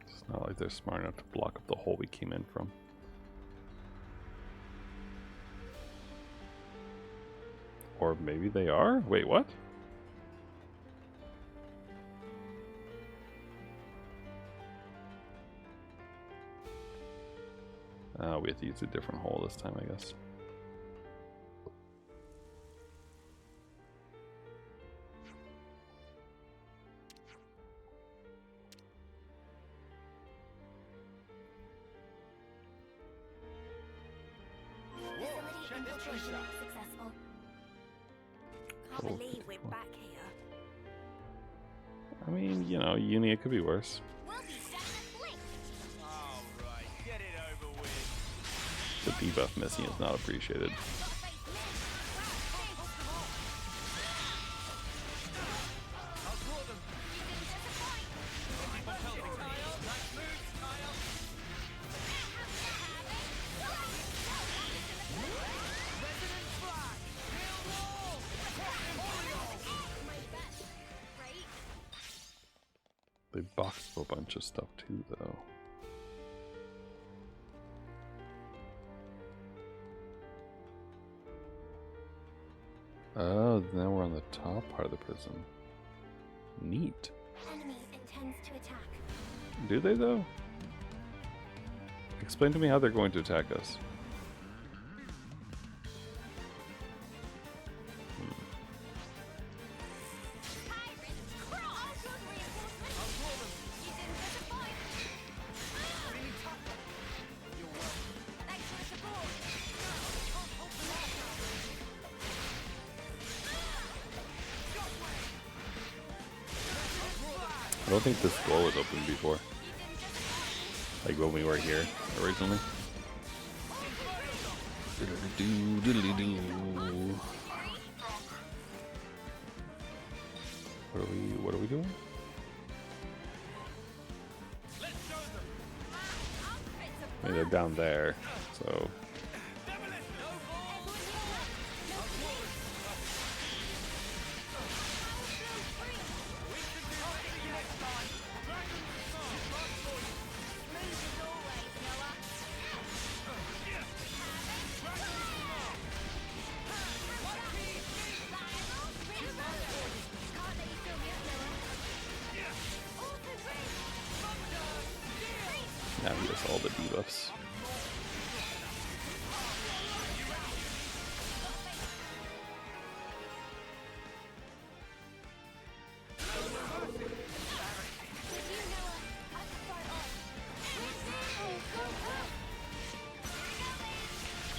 It's not like they're smart enough to block up the hole we came in from. Or maybe they are? Wait, what? We have to use a different hole this time, I guess. Facility infiltration successful. Can't believe we're back here. I mean, you know, uni, it could be worse. We'll be set in a blink. Alright, get it over with. The debuff missing is not appreciated. They boxed a bunch of stuff too, though. Oh, now we're on the top part of the prison. Neat. Enemy intends to attack. Do they, though? Explain to me how they're going to attack us. I don't think this door was open before. Like when we were here originally. Diddly-doo, diddly-doo. What are we doing? I mean, they're down there, so. Now he has all the debuffs.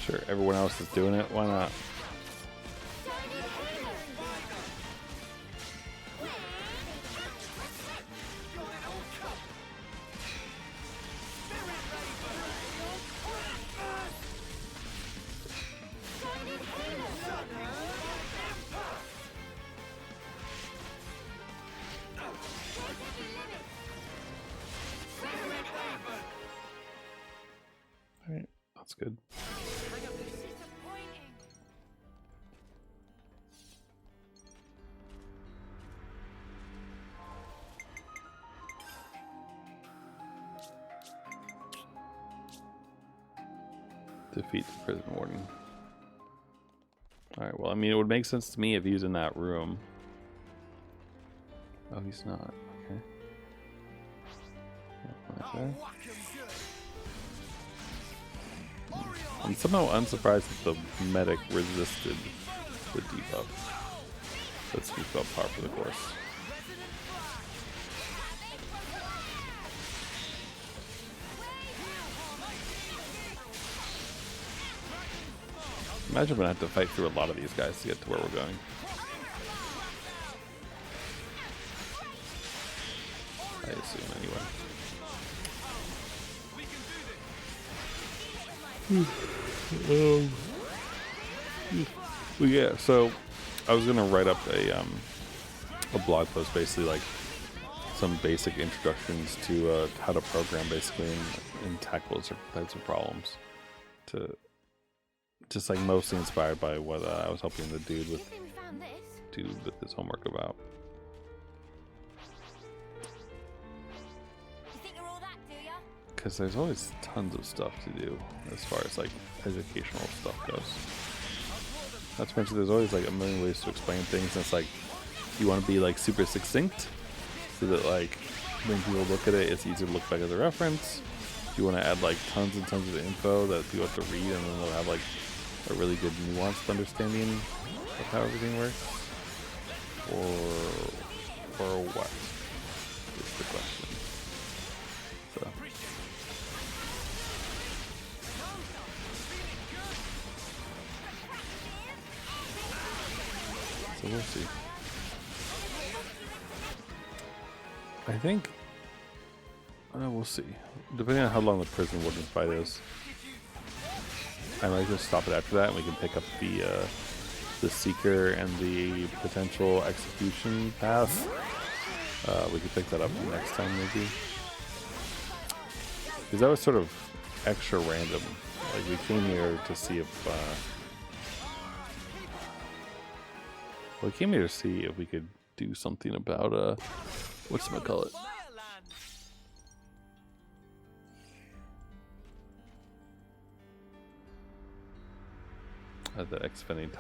Sure, everyone else is doing it. Why not? Alright, that's good. Defeat the prison warden. Alright, well, I mean, it would make sense to me if he was in that room. Oh, he's not. Okay. Okay. I'm somehow unsurprised that the medic resisted the debuff. Let's speak about par for the course. Imagine we're gonna have to fight through a lot of these guys to get to where we're going. I assume, anyway. Well, yeah, so I was gonna write up a blog post, basically like some basic introductions to how to program, basically, and tackle certain types of problems. To just like mostly inspired by what I was helping the dude with his homework about. Because there's always tons of stuff to do as far as like educational stuff goes. Not to mention there's always like a million ways to explain things, and it's like you want to be like super succinct so that like when people look at it, it's easy to look back as a reference. You want to add like tons and tons of info that people have to read, and then they'll have like a really good nuanced understanding of how everything works, or what is the question. So we'll see. I think we'll see. Depending on how long the prison warden fight is, I might just stop it after that, and we can pick up the seeker and the potential execution path. We could pick that up next time, maybe. Because that was sort of extra random. Like we came here to see if. We came here to see if we could do something about whatchamacallit. The Xfinity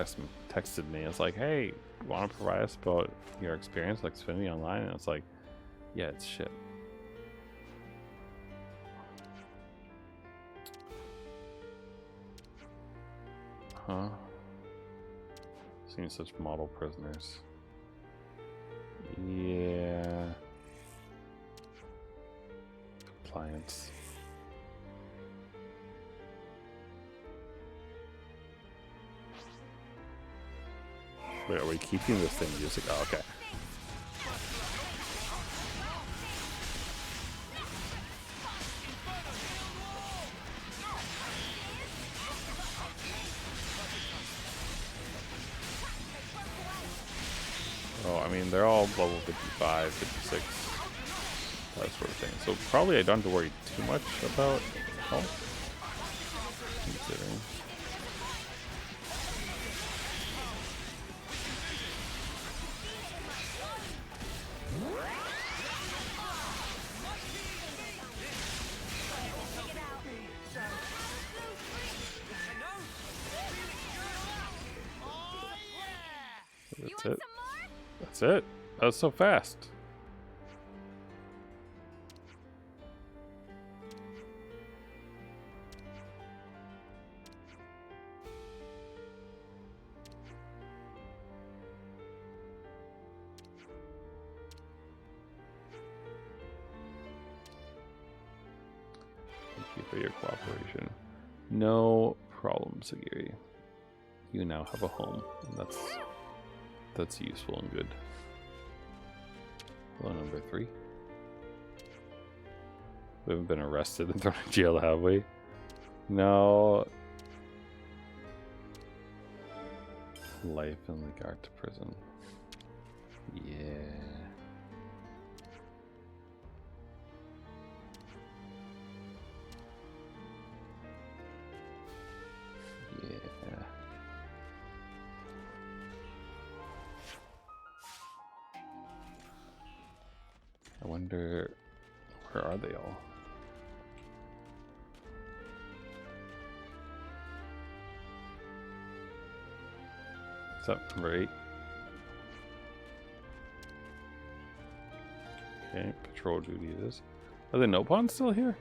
texted me. It's like, hey, you want to provide us about your experience with Xfinity Online? And it's like, yeah, it's shit. Huh? Seeing such model prisoners. Yeah. Compliance. Wait, are we keeping this thing music? Oh, okay. I mean, they're all level 55, 56, that sort of thing. So probably I don't have to worry too much about health, considering. That's it. That's it. That was so fast. Thank you for your cooperation. No problem, Sagiri. You now have a home, and that's useful and good. Hello, number 3. We haven't been arrested and thrown in jail, have we? No. Life in the guard to prison. Yeah. Yeah. I wonder, where are they all? What's up, number 8? Okay, patrol duty it is. Are the Nopons still here?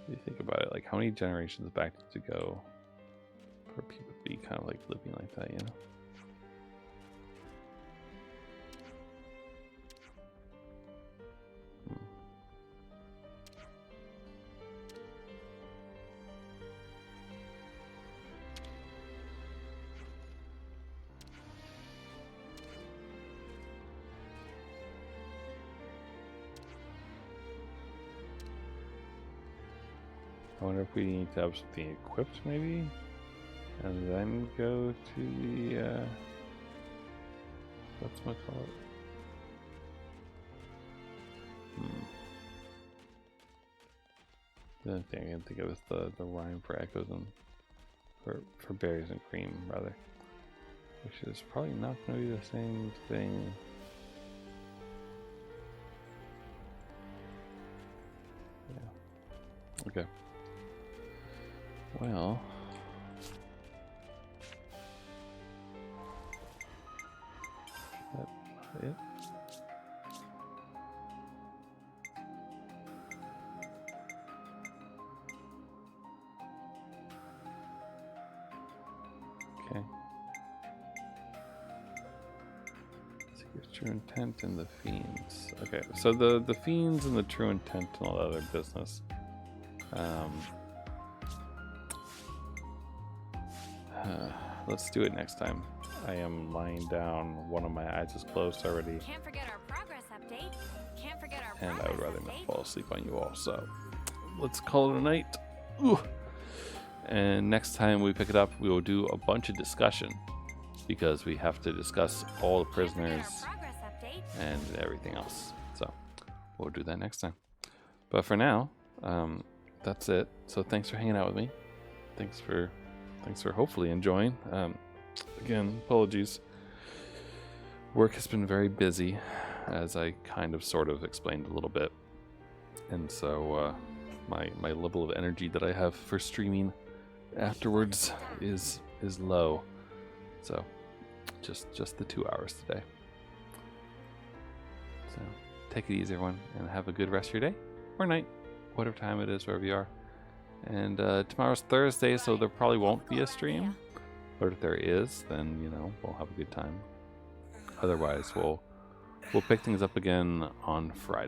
If you think about it, like how many generations back to go for people to be kind of like living like that, you know? I wonder if we need to have something equipped, maybe, and then go to the what's my call it? The only thing I can think of is the rhyme for echoes and for berries and cream, rather, which is probably not going to be the same thing. Yeah. Okay. Well, that's it. Okay. Secret true intent and the fiends. Okay, so the fiends and the true intent and all that other business. Let's do it next time. I am lying down. One of my eyes is closed already. Can't forget our progress update. Can't forget our And I would rather not update. fall asleep on you all. So let's call it a night. Ooh. And next time we pick it up, we will do a bunch of discussion because we have to discuss all the prisoners and everything else. So we'll do that next time. But for now, that's it. So thanks for hanging out with me. Thanks for hopefully enjoying. Again, apologies. Work has been very busy, as I kind of sort of explained a little bit. And so my level of energy that I have for streaming afterwards is low. So just the 2 hours today. So take it easy, everyone, and have a good rest of your day or night, whatever time it is, wherever you are. And tomorrow's Thursday, so there probably won't be a stream. But if there is, then, you know, we'll have a good time. Otherwise, we'll pick things up again on Friday.